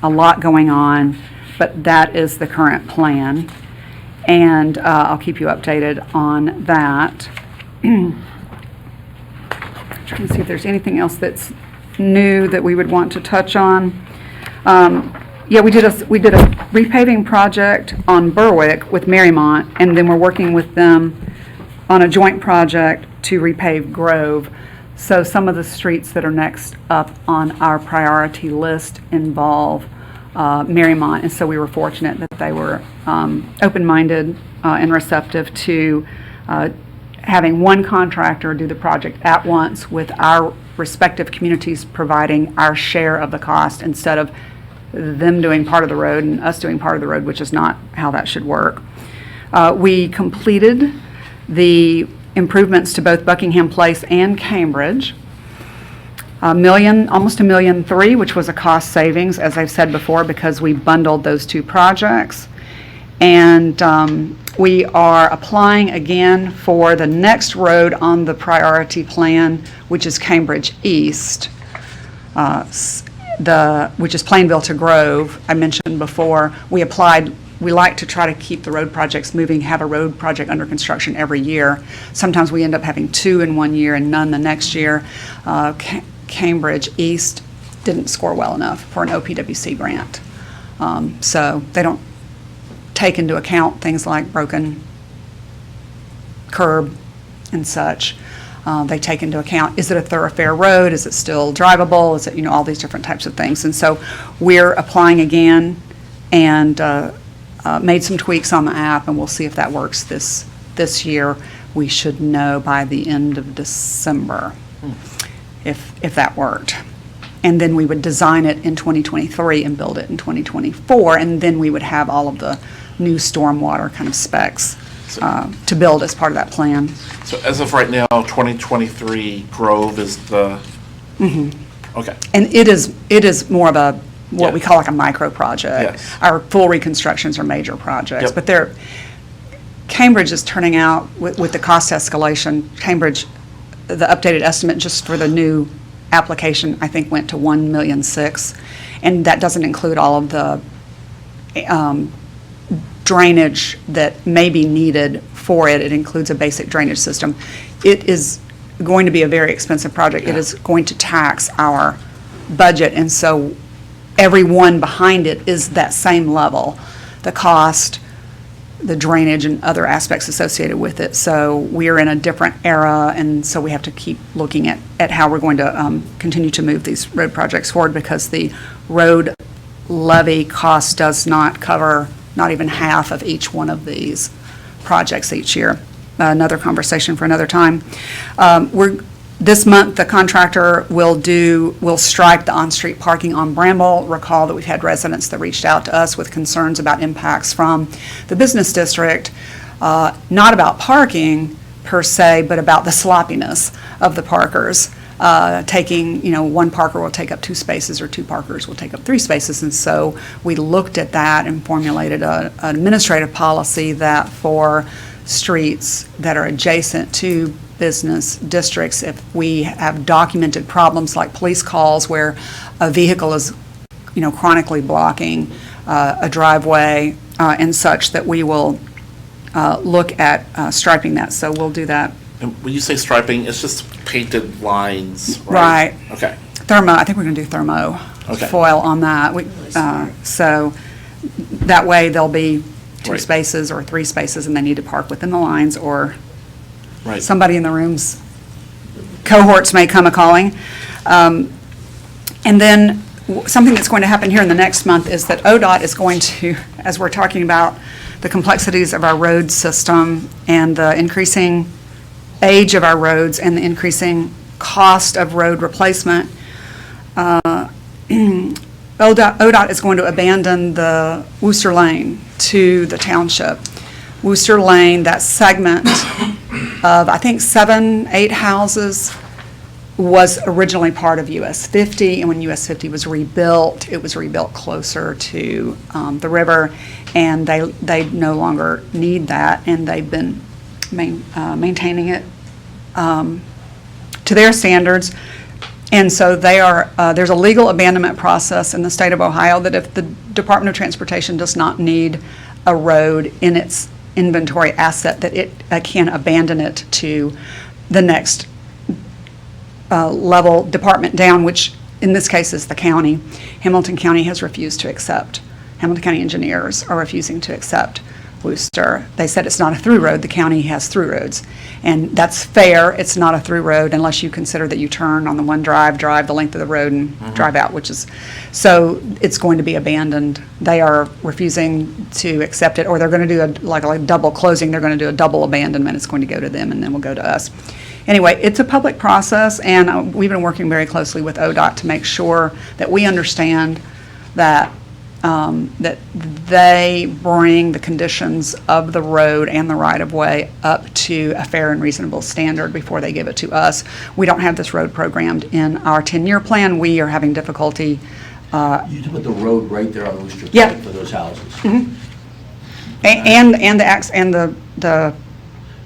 Speaker 8: a lot going on, but that is the current plan. And I'll keep you updated on that. Trying to see if there's anything else that's new that we would want to touch on. Yeah, we did a repaving project on Berwick with Marymount, and then we're working with them on a joint project to repave Grove. So some of the streets that are next up on our priority list involve Marymount, and so we were fortunate that they were open-minded and receptive to having one contractor do the project at once, with our respective communities providing our share of the cost instead of them doing part of the road and us doing part of the road, which is not how that should work. We completed the improvements to both Buckingham Place and Cambridge. Almost $1.3 million, which was a cost savings, as I've said before, because we bundled those two projects. And we are applying again for the next road on the priority plan, which is Cambridge East, which is Plainville to Grove. I mentioned before, we applied. We like to try to keep the road projects moving, have a road project under construction every year. Sometimes we end up having two in one year and none the next year. Cambridge East didn't score well enough for an OPWC grant. So they don't take into account things like broken curb and such. They take into account, is it a thoroughfare road? Is it still drivable? Is it, all these different types of things. And so we're applying again and made some tweaks on the app, and we'll see if that works this year. We should know by the end of December if that worked. And then we would design it in 2023 and build it in 2024, and then we would have all of the new stormwater kind of specs to build as part of that plan.
Speaker 3: So as of right now, 2023 Grove is the, okay.
Speaker 8: And it is more of a, what we call like a micro project.
Speaker 3: Yes.
Speaker 8: Our full reconstructions are major projects,
Speaker 3: Yep.
Speaker 8: but Cambridge is turning out with the cost escalation. Cambridge, the updated estimate just for the new application, I think, went to $1.6 million, and that doesn't include all of the drainage that may be needed for it. It includes a basic drainage system. It is going to be a very expensive project.
Speaker 3: Yeah.
Speaker 8: It is going to tax our budget, and so everyone behind it is that same level, the cost, the drainage, and other aspects associated with it. So we're in a different era, and so we have to keep looking at how we're going to continue to move these road projects forward, because the road levy cost does not cover not even half of each one of these projects each year. Another conversation for another time. This month, the contractor will stripe the on-street parking on Bramble. Recall that we've had residents that reached out to us with concerns about impacts from the business district, not about parking per se, but about the sloppiness of the parkers. One parker will take up 2 spaces, or 2 parkers will take up 3 spaces. And so we looked at that and formulated an administrative policy that for streets that are adjacent to business districts, if we have documented problems like police calls where a vehicle is, chronically blocking a driveway and such, that we will look at striping that. So we'll do that
Speaker 3: And when you say striping, it's just painted lines, right?
Speaker 8: Right.
Speaker 3: Okay.
Speaker 8: Thermo, I think we're going to do thermo
Speaker 3: Okay.
Speaker 8: foil on that. So that way there'll be two
Speaker 3: Right.
Speaker 8: spaces or three spaces and they need to park within the lines, or
Speaker 3: Right.
Speaker 8: somebody in the room's cohorts may come a-calling. And then something that's going to happen here in the next month is that ODOT is going to, as we're talking about the complexities of our road system and the increasing age of our roads and the increasing cost of road replacement, ODOT is going to abandon the Worcester Lane to the township. Worcester Lane, that segment of, I think, 7, 8 houses, was originally part of US 50, and when US 50 was rebuilt, it was rebuilt closer to the river, and they no longer need that, and they've been maintaining it to their standards. And so they are, there's a legal abandonment process in the state of Ohio that if the Department of Transportation does not need a road in its inventory asset, that it can abandon it to the next level department down, which in this case is the county. Hamilton County has refused to accept. Hamilton County engineers are refusing to accept Worcester. They said it's not a through road. The county has through roads. And that's fair. It's not a through road unless you consider that you turn on the one drive the length of the road and drive out, which is, so it's going to be abandoned. They are refusing to accept it, or they're going to do like a double closing. They're going to do a double abandonment. It's going to go to them and then will go to us. Anyway, it's a public process, and we've been working very closely with ODOT to make sure that we understand that that they bring the conditions of the road and the right-of-way up to a fair and reasonable standard before they give it to us. We don't have this road programmed in our 10-year plan. We are having difficulty.
Speaker 1: You put the road right there on Worcester
Speaker 8: Yeah.
Speaker 1: Pike for those houses.
Speaker 8: And the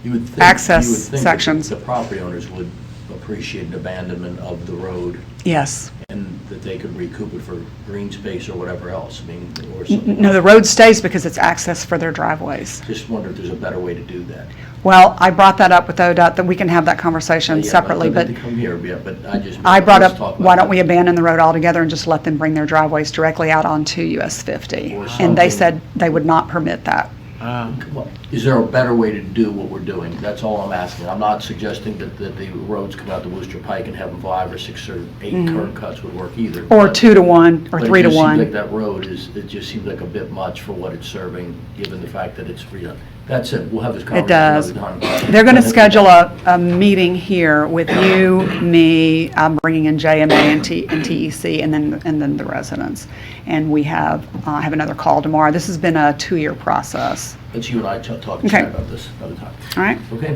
Speaker 1: You would think,
Speaker 8: access
Speaker 1: you would think that
Speaker 8: sections.
Speaker 1: the property owners would appreciate an abandonment of the road,
Speaker 8: yes.
Speaker 1: and that they could recoup it for green space or whatever else. I mean, or something.
Speaker 8: No, the road stays because it's access for their driveways.
Speaker 1: Just wonder if there's a better way to do that.
Speaker 8: Well, I brought that up with ODOT, that we can have that conversation
Speaker 1: Yeah,
Speaker 8: separately, but
Speaker 1: they come here, yeah, but
Speaker 8: I brought
Speaker 1: let's
Speaker 8: up,
Speaker 1: talk
Speaker 8: why
Speaker 1: about
Speaker 8: don't we
Speaker 1: that.
Speaker 8: abandon the road altogether and just let them bring their driveways directly out onto US 50?
Speaker 1: Or
Speaker 8: And they
Speaker 1: something.
Speaker 8: said they would not permit that.
Speaker 1: Well, is there a better way to do what we're doing? That's all I'm asking. I'm not suggesting that the roads come out to Worcester Pike and have them 5 or 6 or 8 curb cuts would work either.
Speaker 8: Mm-hmm. Or
Speaker 1: but-
Speaker 8: 2 to 1, or
Speaker 1: but
Speaker 8: 3 to
Speaker 1: It just seems
Speaker 8: 1.
Speaker 1: like that road it just seems like a bit much for what it's serving, given the fact that it's free. That's it, we'll have this
Speaker 8: It
Speaker 1: conversation
Speaker 8: does.
Speaker 1: another time.
Speaker 8: They're going to schedule a meeting here with you, me, I'm bringing in JMA and TEC, and then the residents. And we have another call tomorrow. This has been a 2-year process.
Speaker 1: Let's you and I talk
Speaker 8: Okay.
Speaker 1: about this another time.
Speaker 8: All right?
Speaker 1: Okay?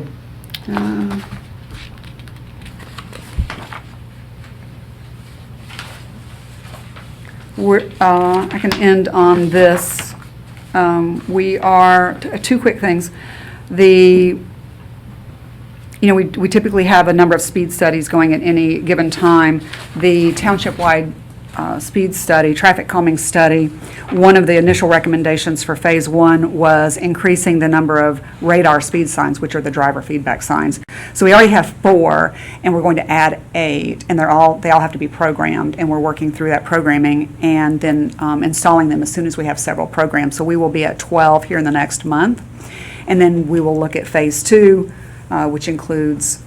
Speaker 8: I can end on this. We are, 2 quick things. We typically have a number of speed studies going at any given time. The township-wide speed study, traffic calming study, one of the initial recommendations for Phase 1 was increasing the number of radar speed signs, which are the driver feedback signs. So we already have 4, and we're going to add 8, and they all have to be programmed, and we're working through that programming and then installing them as soon as we have several programs. So we will be at 12 here in the next month, and then we will look at Phase 2, which includes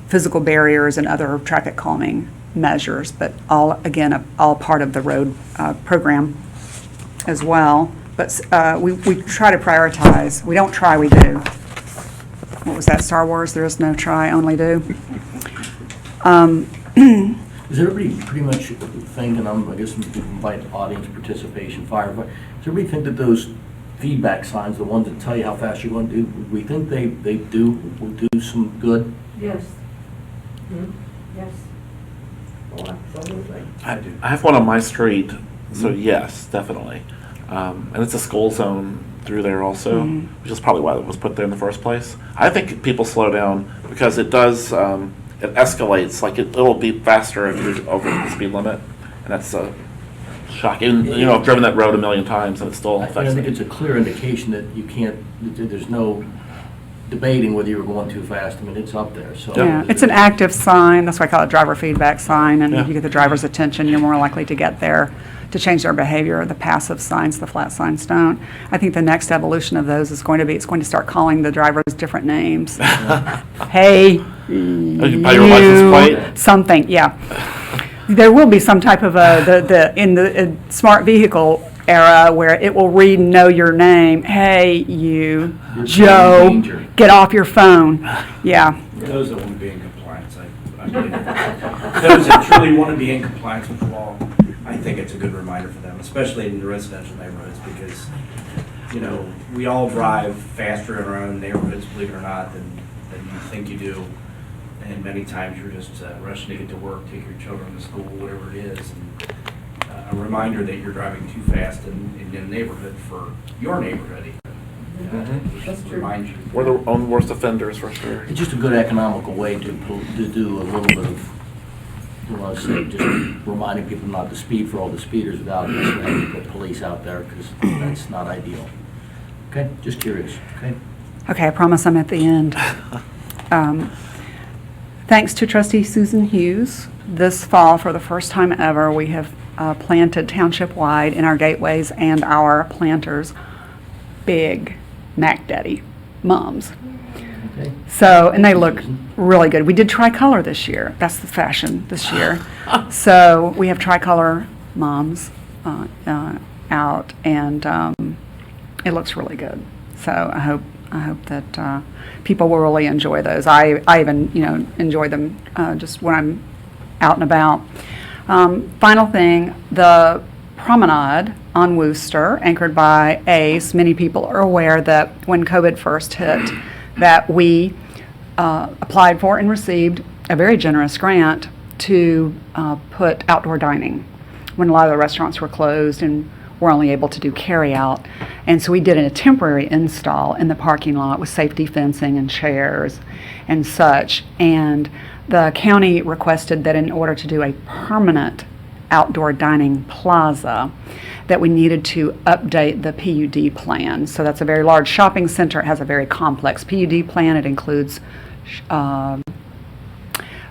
Speaker 8: physical barriers and other traffic calming measures, but all part of the road program as well. But we try to prioritize. We don't try, we do. What was that, Star Wars? There is no try, only do.
Speaker 1: Does everybody pretty much think, and I guess we can invite audience participation, firefighter, does everybody think that those feedback signs, the ones that tell you how fast you're going to do, we think they will do some good?
Speaker 4: Yes. Yes. Oh, absolutely.
Speaker 3: I have one on my street, so yes, definitely. And it's a school zone through there also, which is probably why it was put there in the first place. I think people slow down because it does, it escalates, like it'll be faster if you're over the speed limit, and that's shocking. I've driven that road a million times and it still
Speaker 1: I
Speaker 3: affects
Speaker 1: think
Speaker 3: me.
Speaker 1: it's a clear indication that you can't, there's no debating whether you were going too fast. I mean, it's up there, so.
Speaker 8: Yeah, it's an active sign, that's why I call it driver feedback sign, and
Speaker 3: Yeah.
Speaker 8: you get the driver's attention, you're more likely to get there, to change their behavior. The passive signs, the flat signs don't. I think the next evolution of those is going to be, it's going to start calling the drivers different names. Hey,
Speaker 3: by your license plate?
Speaker 8: something, yeah. There will be some type of in the smart vehicle era where it will read and know your name. Hey, you,
Speaker 1: You're
Speaker 8: Joe,
Speaker 1: in danger.
Speaker 8: get off your phone. Yeah.
Speaker 10: Those that want to be in compliance, I believe those that truly want to be in compliance with the law, I think it's a good reminder for them, especially in the residential neighborhoods, because, you know, we all drive faster in our own neighborhoods, believe it or not, than you think you do. And many times you're just rushing to get to work, take your children to school, whatever it is. And a reminder that you're driving too fast in the neighborhood for your neighborhood.
Speaker 4: That's
Speaker 10: Just
Speaker 4: true.
Speaker 10: remind you.
Speaker 3: We're the own worst offenders for sure.
Speaker 1: It's just a good economical way to do a little bit of, you know, just reminding people not to speed for all the speeders without necessarily having to put police out there, because that's not ideal. Okay, just curious, okay?
Speaker 8: Okay, I promise I'm at the end. Thanks to Trustee Susan Hughes, this fall, for the first time ever, we have planted township-wide in our gateways and our planters big Mac Daddy mums.
Speaker 1: Okay.
Speaker 8: So, and they look really good. We did tricolor this year. That's the fashion this year. So we have tricolor moms out, and it looks really good. So I hope that people will really enjoy those. I even, enjoy them just when I'm out and about. Final thing, the promenade on Wooster, anchored by ACE. Many people are aware that when COVID first hit, that we applied for and received a very generous grant to put outdoor dining when a lot of the restaurants were closed and were only able to do carry out. And so we did a temporary install in the parking lot with safety fencing and chairs and such. And the county requested that in order to do a permanent outdoor dining plaza, that we needed to update the PUD plan. So that's a very large shopping center. It has a very complex PUD plan. It includes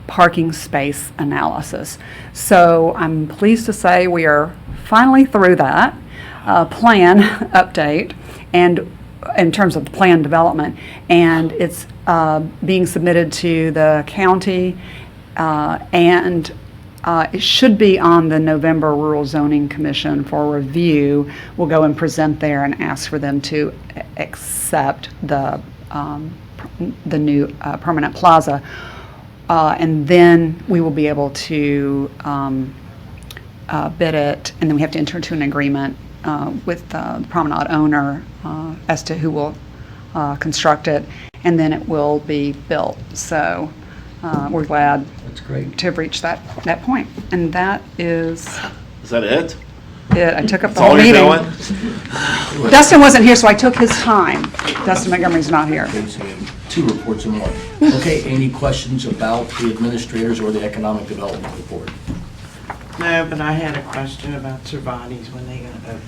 Speaker 8: parking space analysis. So I'm pleased to say we are finally through that plan update, and in terms of the plan development, and it's being submitted to the county, and it should be on the November Rural Zoning Commission for review. We'll go and present there and ask for them to accept the new permanent plaza, and then we will be able to bid it, and then we have to enter into an agreement with the promenade owner as to who will construct it, and then it will be built. So we're glad
Speaker 1: That's great.
Speaker 8: to have reached that point. And that is
Speaker 3: Is that it?
Speaker 8: it. I took up
Speaker 3: That's
Speaker 8: the whole
Speaker 3: all you're
Speaker 8: meeting.
Speaker 3: doing?
Speaker 8: Dustin wasn't here, so I took his time. Dustin Montgomery's not here.
Speaker 1: Okay, so we have 2 reports in one. Okay, any questions about the administrators or the economic development report?
Speaker 11: No, but I had a question about Cervantes when they got open.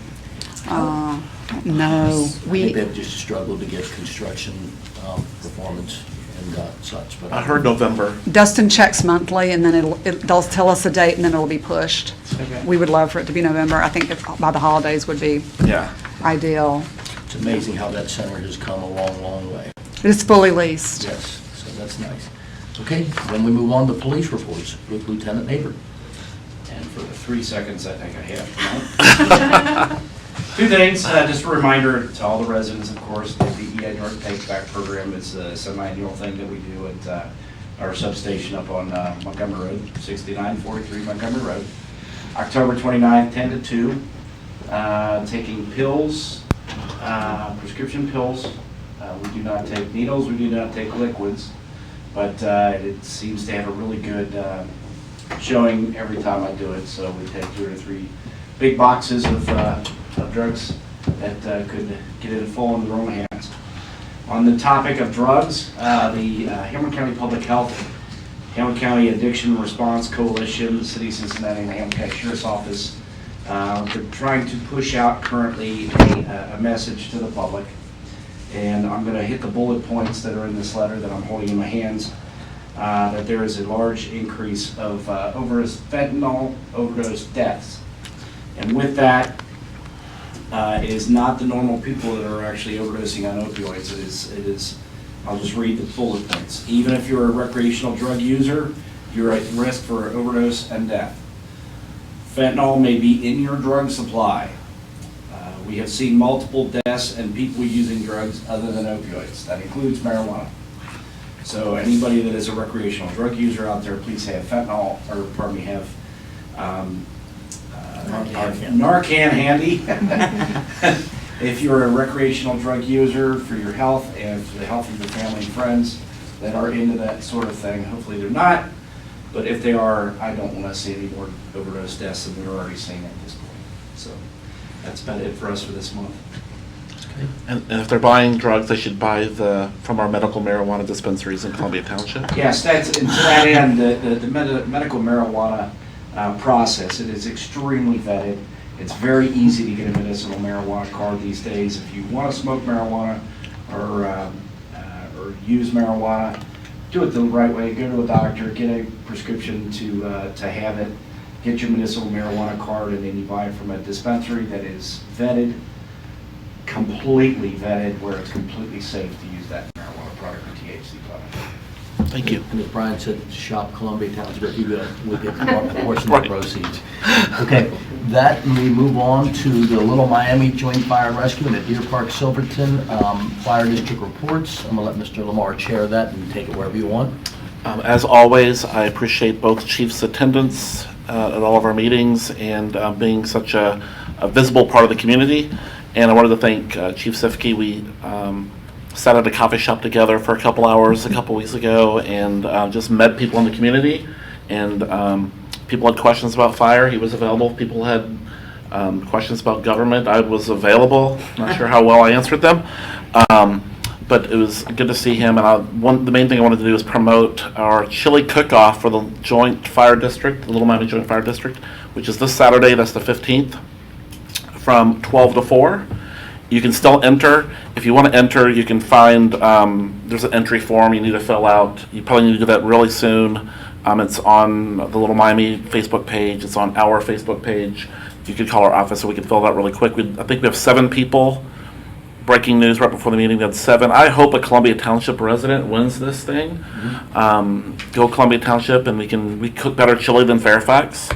Speaker 8: No,
Speaker 1: I think they've just struggled to get construction performance and such, but.
Speaker 3: I heard November.
Speaker 8: Dustin checks monthly, and then they'll tell us a date, and then it'll be pushed.
Speaker 11: Okay.
Speaker 8: We would love for it to be November. I think by the holidays would be
Speaker 3: Yeah.
Speaker 8: ideal.
Speaker 1: It's amazing how that center has come a long, long way.
Speaker 8: It is fully leased.
Speaker 1: Yes, so that's nice. Okay, then we move on to police reports with Lieutenant Neighbor.
Speaker 10: And for the 3 seconds I think I have. 2 things, just a reminder to all the residents, of course, the EI North Take Back program is a semi-annual thing that we do at our substation up on Montgomery Road, 6943 Montgomery Road. October 29th, 10 to 2, taking pills, prescription pills. We do not take needles, we do not take liquids, but it seems to have a really good showing every time I do it. So we take 2 or 3 big boxes of drugs that could get it fall into the wrong hands. On the topic of drugs, the Hamilton County Public Health, Hamilton County Addiction Response Coalition, the City of Cincinnati, and the Hamilton County Sheriff's Office, they're trying to push out currently a message to the public And I'm going to hit the bullet points that are in this letter that I'm holding in my hands. That there is a large increase of fentanyl overdose deaths. And with that, it is not the normal people that are actually overdosing on opioids. It is, I'll just read the bullet points. Even if you're a recreational drug user, you're at risk for overdose and death. Fentanyl may be in your drug supply. We have seen multiple deaths and people using drugs other than opioids. That includes marijuana. So anybody that is a recreational drug user out there, please have fentanyl, or pardon me, have Narcan handy. If you're a recreational drug user, for your health and for the health of your family and friends that are into that sort of thing. Hopefully they're not, but if they are, I don't want to see any more overdose deaths than we're already seeing at this point. So that's about it for us for this month.
Speaker 3: And if they're buying drugs, they should buy from our medical marijuana dispensaries in Columbia Township.
Speaker 10: Yes, that's, and to that end, the medical marijuana process, it is extremely vetted. It's very easy to get a medicinal marijuana card these days. If you want to smoke marijuana or use marijuana, do it the right way. Go to a doctor, get a prescription to have it, get your medicinal marijuana card, and then you buy it from a dispensary that is vetted, completely vetted, where it's completely safe to use that marijuana product or THC product.
Speaker 3: Thank you.
Speaker 1: And as Brian said, shop Columbia Township, he would get a portion of the proceeds. Okay, that, we move on to the Little Miami Joint Fire and Rescue and the Deer Park Silverton Fire District reports. I'm gonna let Mr. Lamar chair that and take it wherever you want.
Speaker 3: As always, I appreciate both chiefs' attendance at all of our meetings and being such a visible part of the community. And I wanted to thank Chief Sifke. We sat at a coffee shop together for a couple hours a couple weeks ago and just met people in the community. And people had questions about fire. He was available. People had questions about government. I was available. Not sure how well I answered them. But it was good to see him. And the main thing I wanted to do is promote our chili cook-off for the Joint Fire District, the Little Miami Joint Fire District, which is this Saturday. That's the 15th. From 12 to 4. You can still enter. If you want to enter, you can find, there's an entry form you need to fill out. You probably need to do that really soon. It's on the Little Miami Facebook page. It's on our Facebook page. You could call our office so we can fill it out really quick. I think we have 7 people. Breaking news right before the meeting, we had 7. I hope a Columbia Township resident wins this thing. Go Columbia Township, and we cook better chili than Fairfax.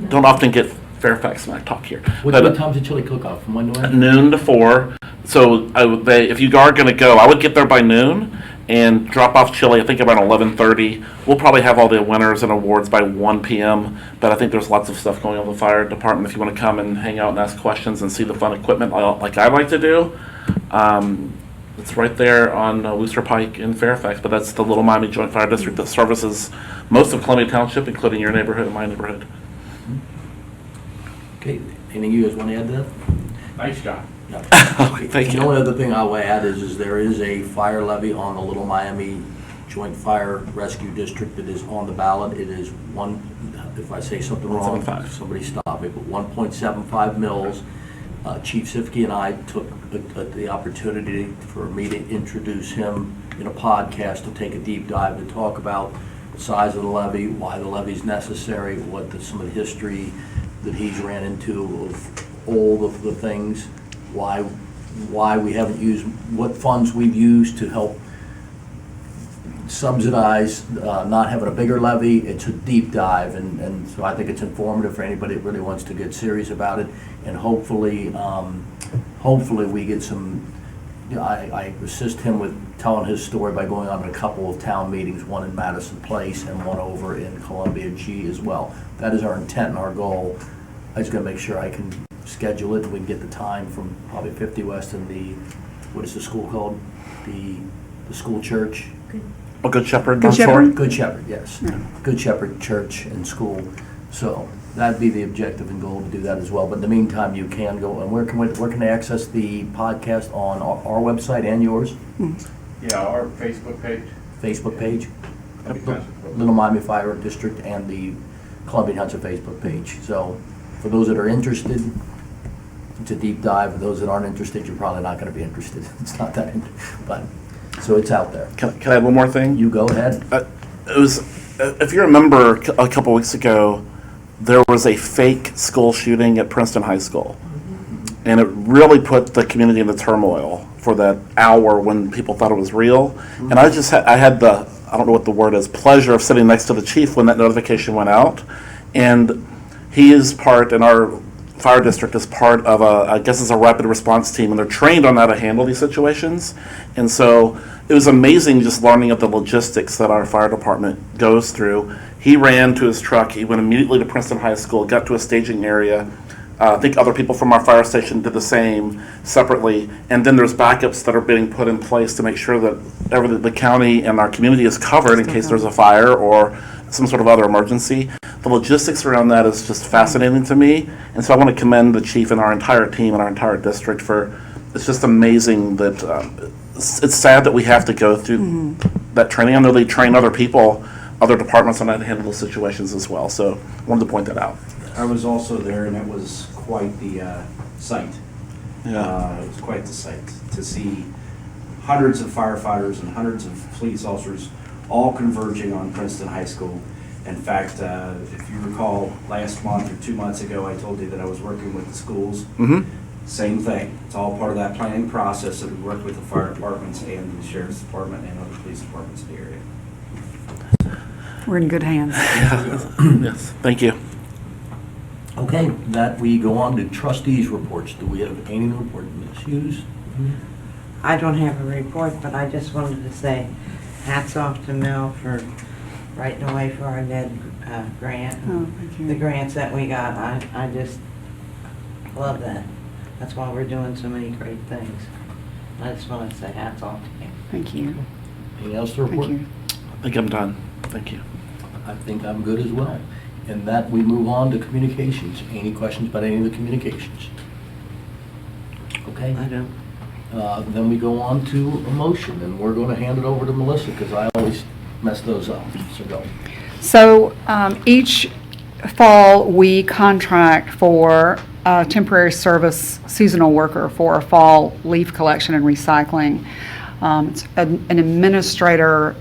Speaker 3: Don't often get Fairfax smack talk here.
Speaker 1: What time's the chili cook-off? From when to when?
Speaker 3: Noon to 4. So if you are going to go, I would get there by noon and drop off chili. I think around 11:30. We'll probably have all the winners and awards by 1 p.m. But I think there's lots of stuff going on in the fire department. If you want to come and hang out and ask questions and see the fun equipment like I like to do, it's right there on Wooster Pike in Fairfax. But that's the Little Miami Joint Fire District that services most of Columbia Township, including your neighborhood and my neighborhood.
Speaker 1: Okay, anything you guys want to add to that?
Speaker 10: Thanks, John.
Speaker 1: No.
Speaker 3: Thank you.
Speaker 1: The only other thing I'll add is there is a fire levy on the Little Miami Joint Fire Rescue District that is on the ballot. It is if I say something wrong,
Speaker 3: 1.75.
Speaker 1: somebody stop me, but 1.75 mils. Chief Sifke and I took the opportunity for me to introduce him in a podcast to take a deep dive to talk about the size of the levy, why the levy is necessary, some of the history that he's ran into of all of the things, why we haven't used, what funds we've used to help subsidize not having a bigger levy. It's a deep dive, and so I think it's informative for anybody that really wants to get serious about it. And hopefully we get some. I assist him with telling his story by going on a couple of town meetings, one in Madison Place and one over in Columbia G as well. That is our intent and our goal. I just got to make sure I can schedule it and we can get the time from probably 50 West and what is the school called? The school church?
Speaker 3: Good Shepherd.
Speaker 8: Good Shepherd?
Speaker 1: Good Shepherd, yes. Good Shepherd Church and School. So that'd be the objective and goal to do that as well. But in the meantime, you can go, and where can they access the podcast? On our website and yours?
Speaker 10: Yeah, our Facebook page.
Speaker 1: Facebook page? Little Miami Fire District and the Columbia Township Facebook page. So for those that are interested, It's a deep dive. For those that aren't interested, you're probably not going to be interested. It's not that, but, so it's out there.
Speaker 3: Can I add one more thing?
Speaker 1: You go ahead.
Speaker 3: It was, if you remember, a couple weeks ago, there was a fake school shooting at Princeton High School. And it really put the community into turmoil for that hour when people thought it was real. And I had the, I don't know what the word is, pleasure of sitting next to the chief when that notification went out. And he is part, and our fire district is part of I guess it's a rapid response team, and they're trained on how to handle these situations. And so it was amazing just learning of the logistics that our fire department goes through. He ran to his truck, he went immediately to Princeton High School, got to a staging area. I think other people from our fire station did the same separately. And then there's backups that are being put in place to make sure that the county and our community is covered in case there's a fire or some sort of other emergency. The logistics around that is just fascinating to me. And so I want to commend the chief and our entire team and our entire district for, it's just amazing that, it's sad that we have to go through that training. I know they train other people, other departments on how to handle those situations as well. So I wanted to point that out.
Speaker 10: I was also there, and it was quite the sight.
Speaker 3: Yeah.
Speaker 10: It was quite the sight to see hundreds of firefighters and hundreds of police officers all converging on Princeton High School. In fact, if you recall, last month or 2 months ago, I told you that I was working with the schools.
Speaker 3: Mm-hmm.
Speaker 10: Same thing. It's all part of that planning process that we work with the fire departments and the sheriff's department and other police departments in the area.
Speaker 8: We're in good hands.
Speaker 3: Yes, thank you.
Speaker 1: Okay, that we go on to trustees' reports. Do we have any report? Ms. Hughes?
Speaker 11: I don't have a report, but I just wanted to say hats off to Mel for writing away for our NED grant.
Speaker 8: Oh, thank you.
Speaker 11: The grants that we got, I just love that. That's why we're doing so many great things. I just want to say hats off to you.
Speaker 8: Thank you.
Speaker 1: Anything else to report?
Speaker 8: Thank you.
Speaker 3: I think I'm done. Thank you.
Speaker 1: I think I'm good as well. And that we move on to communications. Any questions about any of the communications? Okay.
Speaker 11: I don't.
Speaker 1: Then we go on to a motion, and we're going to hand it over to Melissa because I always mess those up. So go.
Speaker 8: So each fall, we contract for a temporary service seasonal worker for fall leaf collection and recycling. It's an administrator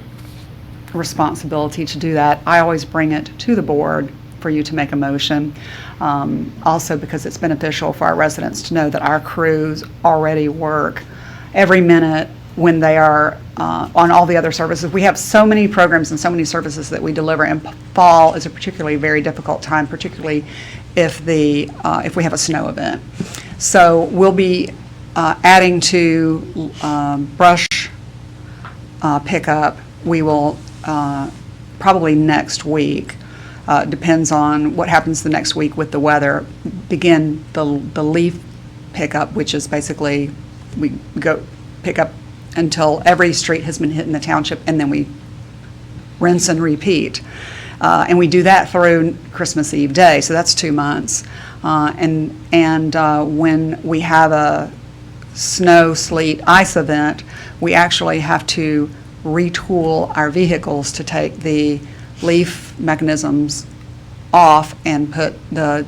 Speaker 8: responsibility to do that. I always bring it to the board for you to make a motion. Also because it's beneficial for our residents to know that our crews already work every minute when they are on all the other services. We have so many programs and so many services that we deliver, and fall is a particularly very difficult time, particularly if we have a snow event. So we'll be adding to brush pickup. We will probably next week, depends on what happens the next week with the weather, begin the leaf pickup, which is basically we go pick up until every street has been hit in the township, and then we rinse and repeat. And we do that through Christmas Eve day, so that's 2 months. And when we have a snow, sleet, ice event, we actually have to retool our vehicles to take the leaf mechanisms off and put the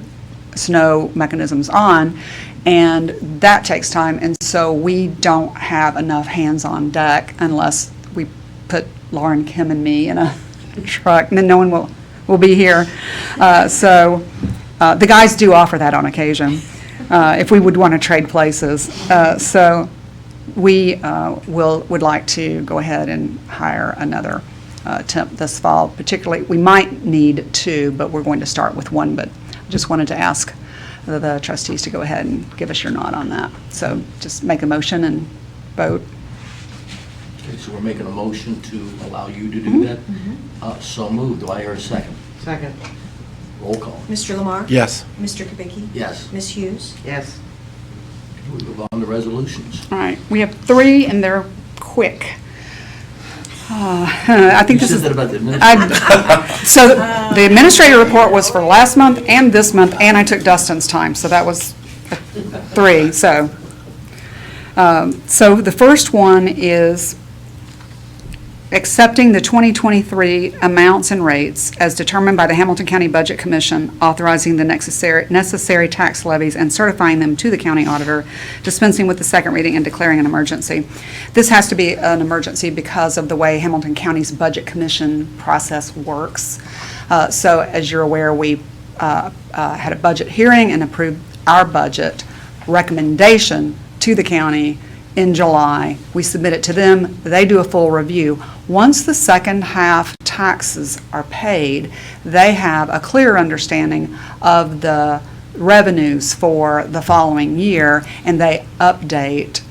Speaker 8: snow mechanisms on, and that takes time, and so we don't have enough hands on deck unless we put Lauren, Kim, and me in a truck, and then no one will be here. So the guys do offer that on occasion if we would want to trade places. So we would like to go ahead and hire another temp this fall. Particularly, we might need 2, but we're going to start with 1. But I just wanted to ask the trustees to go ahead and give us your nod on that. So just make a motion and vote.
Speaker 1: Okay, so we're making a motion to allow you to do that. So moved. Do I hear a second?
Speaker 11: Second.
Speaker 1: Roll call.
Speaker 7: Mr. Lamar?
Speaker 3: Yes.
Speaker 7: Mr. Kubicki?
Speaker 1: Yes.
Speaker 7: Ms. Hughes?
Speaker 11: Yes.
Speaker 1: We move on to resolutions.
Speaker 8: All right, we have 3, and they're quick. I think
Speaker 1: You
Speaker 8: this
Speaker 1: said
Speaker 8: is.
Speaker 1: that about the administration.
Speaker 8: So the administrator report was for last month and this month, and I took Dustin's time, so that was 3. So the first one is accepting the 2023 amounts and rates as determined by the Hamilton County Budget Commission, authorizing the necessary tax levies and certifying them to the county auditor, dispensing with the second reading and declaring an emergency. This has to be an emergency because of the way Hamilton County's Budget Commission process works. So as you're aware, we had a budget hearing and approved our budget recommendation to the county in July. We submit it to them. They do a full review. Once the second half taxes are paid, they have a clear understanding of the revenues for the following year, and they update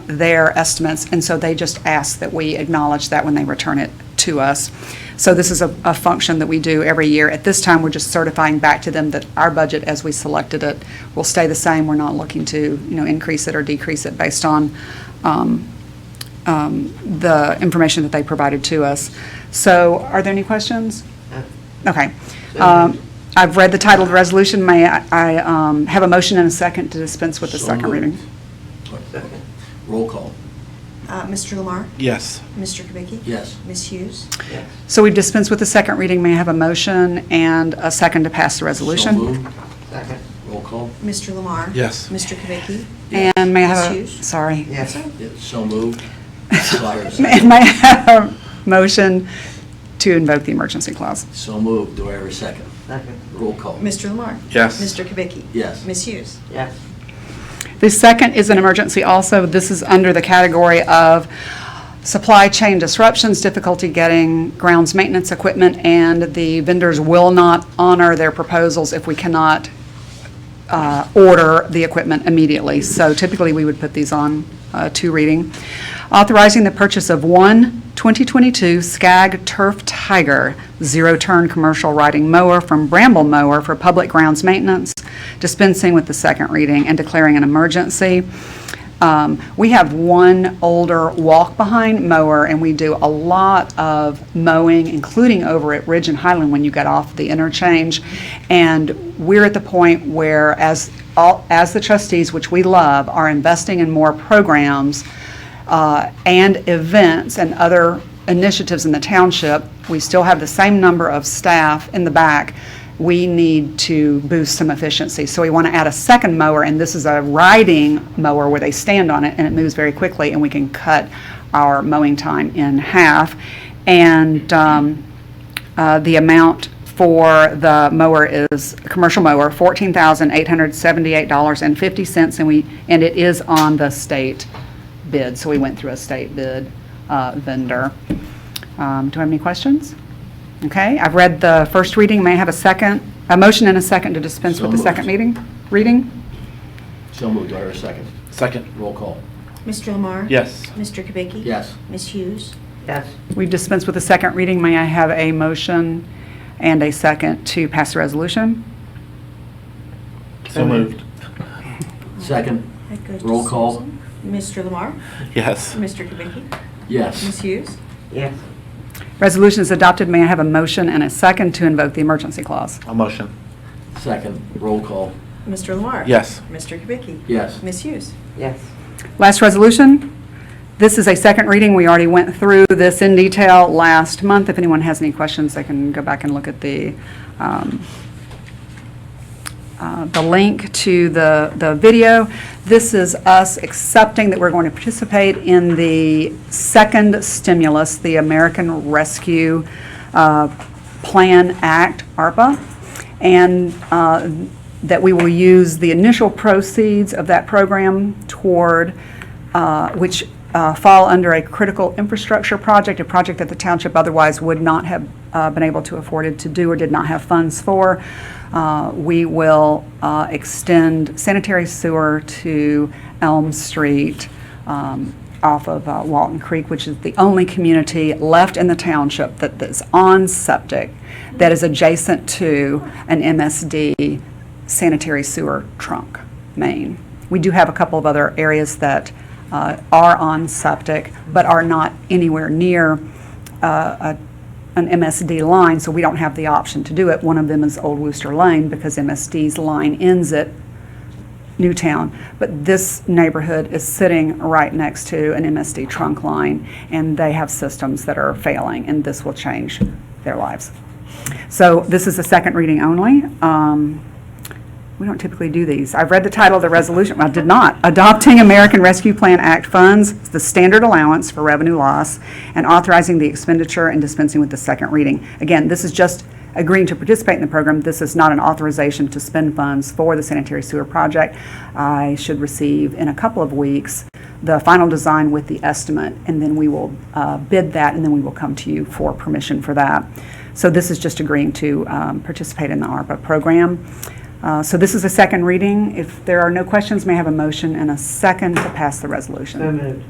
Speaker 8: their estimates. And so they just ask that we acknowledge that when they return it to us. So this is a function that we do every year. At this time, we're just certifying back to them that our budget, as we selected it, will stay the same. We're not looking to, increase it or decrease it based on the information that they provided to us. So, are there any questions? Okay. I've read the title of the resolution. May I have a motion and a second to dispense with the
Speaker 1: So
Speaker 8: second
Speaker 1: moved.
Speaker 8: reading?
Speaker 1: Roll call.
Speaker 7: Mr. Lamar?
Speaker 3: Yes.
Speaker 7: Mr. Kubicki?
Speaker 1: Yes.
Speaker 7: Ms. Hughes?
Speaker 8: So we've dispensed with the second reading. May I have a motion and a second to pass the
Speaker 1: So
Speaker 8: resolution?
Speaker 1: moved. Roll call.
Speaker 7: Mr. Lamar?
Speaker 3: Yes.
Speaker 7: Mr. Kubicki?
Speaker 8: And may I have
Speaker 7: Ms.
Speaker 8: a,
Speaker 7: Hughes?
Speaker 8: sorry.
Speaker 11: Yes.
Speaker 1: Yeah, so moved.
Speaker 8: May I have a motion to invoke the emergency clause?
Speaker 1: So moved. Do I have a second?
Speaker 11: Second.
Speaker 1: Roll call.
Speaker 7: Mr. Lamar?
Speaker 3: Yes.
Speaker 7: Mr. Kubicki?
Speaker 1: Yes.
Speaker 7: Ms. Hughes?
Speaker 11: Yes.
Speaker 8: The second is an emergency also. This is under the category of supply chain disruptions, difficulty getting grounds maintenance equipment, and the vendors will not honor their proposals if we cannot order the equipment immediately. So typically, we would put these on to reading. Authorizing the purchase of one 2022 Skag Turf Tiger zero-turn commercial riding mower from Bramble Mower for public grounds maintenance, dispensing with the second reading and declaring an emergency. We have one older walk-behind mower, and we do a lot of mowing, including over at Ridge and Highland when you get off the interchange. And we're at the point where, as the trustees, which we love, are investing in more programs and events and other initiatives in the township. We still have the same number of staff in the back. We need to boost some efficiency. So we want to add a second mower, and this is a riding mower where they stand on it and it moves very quickly, and we can cut our mowing time in half. And the amount for the mower is, a commercial mower, $14,878.50, and it is on the state bid. So we went through a state bid vendor. Do I have any questions? Okay, I've read the first reading. May I have a motion and a second to dispense
Speaker 1: So
Speaker 8: with the second
Speaker 1: moved.
Speaker 8: reading?
Speaker 1: So moved. Do I have a second?
Speaker 3: Second.
Speaker 1: Roll call.
Speaker 7: Mr. Lamar?
Speaker 3: Yes.
Speaker 7: Mr. Kubicki?
Speaker 1: Yes.
Speaker 7: Ms. Hughes?
Speaker 11: Yes.
Speaker 8: We've dispensed with the second reading. May I have a motion and a second to pass the resolution?
Speaker 3: So moved.
Speaker 1: Second.
Speaker 7: That goes to
Speaker 1: Roll call.
Speaker 7: Susan. Mr. Lamar?
Speaker 3: Yes.
Speaker 7: Mr. Kubicki?
Speaker 1: Yes.
Speaker 7: Ms. Hughes?
Speaker 11: Yes.
Speaker 8: Resolution is adopted. May I have a motion and a second to invoke the emergency clause?
Speaker 3: A motion.
Speaker 1: Second. Roll call.
Speaker 7: Mr. Lamar?
Speaker 3: Yes.
Speaker 7: Mr. Kubicki?
Speaker 1: Yes.
Speaker 7: Ms. Hughes?
Speaker 11: Yes.
Speaker 8: Last resolution. This is a second reading. We already went through this in detail last month. If anyone has any questions, they can go back and look at the link to the video. This is us accepting that we're going to participate in the second stimulus, the American Rescue Plan Act, ARPA, and that we will use the initial proceeds of that program toward, which fall under a critical infrastructure project, a project that the township otherwise would not have been able to afford it to do or did not have funds for. We will extend sanitary sewer to Elm Street off of Walton Creek, which is the only community left in the township that is on septic that is adjacent to an MSD sanitary sewer trunk main. We do have a couple of other areas that are on septic but are not anywhere near an MSD line, so we don't have the option to do it. One of them is Old Wooster Lane because MSD's line ends at Newtown. But this neighborhood is sitting right next to an MSD trunk line, and they have systems that are failing, and this will change their lives. So this is a second reading only. We don't typically do these. I've read the title of the resolution. I did not. Adopting American Rescue Plan Act funds, the standard allowance for revenue loss, and authorizing the expenditure and dispensing with the second reading. Again, this is just agreeing to participate in the program. This is not an authorization to spend funds for the sanitary sewer project. I should receive in a couple of weeks the final design with the estimate, and then we will bid that, and then we will come to you for permission for that. So this is just agreeing to participate in the ARPA program. So this is a second reading. If there are no questions, may I have a motion and a second to pass the resolution?
Speaker 11: So moved.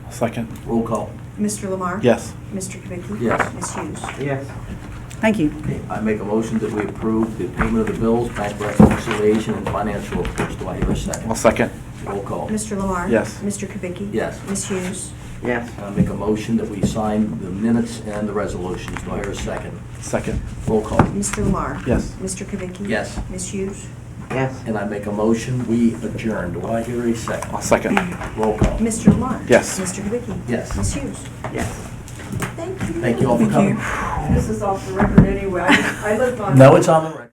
Speaker 3: Second.
Speaker 1: Roll call.
Speaker 7: Mr. Lamar?
Speaker 3: Yes.
Speaker 7: Mr. Kubicki?
Speaker 1: Yes.
Speaker 7: Ms. Hughes?
Speaker 11: Yes.
Speaker 8: Thank you.
Speaker 1: Okay, I make a motion that we approve the payment of the bills, bank reconciliation, and financial reports. Do I hear a second?
Speaker 3: I'll second.
Speaker 1: Roll call.
Speaker 7: Mr. Lamar?
Speaker 3: Yes.
Speaker 7: Mr. Kubicki?
Speaker 1: Yes.
Speaker 7: Ms. Hughes?
Speaker 11: Yes.
Speaker 1: I make a motion that we sign the minutes and the resolutions. Do I hear a second?
Speaker 3: Second.
Speaker 1: Roll call.
Speaker 7: Mr. Lamar?
Speaker 3: Yes.
Speaker 7: Mr. Kubicki?
Speaker 1: Yes.
Speaker 7: Ms. Hughes?
Speaker 11: Yes.
Speaker 1: And I make a motion, we adjourn. Do I hear a second?
Speaker 3: I'll second.
Speaker 1: Roll call.
Speaker 7: Mr. Lamar?
Speaker 3: Yes.
Speaker 7: Mr. Kubicki?
Speaker 1: Yes.
Speaker 7: Ms. Hughes?
Speaker 11: Yes.
Speaker 7: Thank you.
Speaker 1: Thank you all for coming.
Speaker 4: This is off the record anyway. I live on.
Speaker 1: No, it's on the record.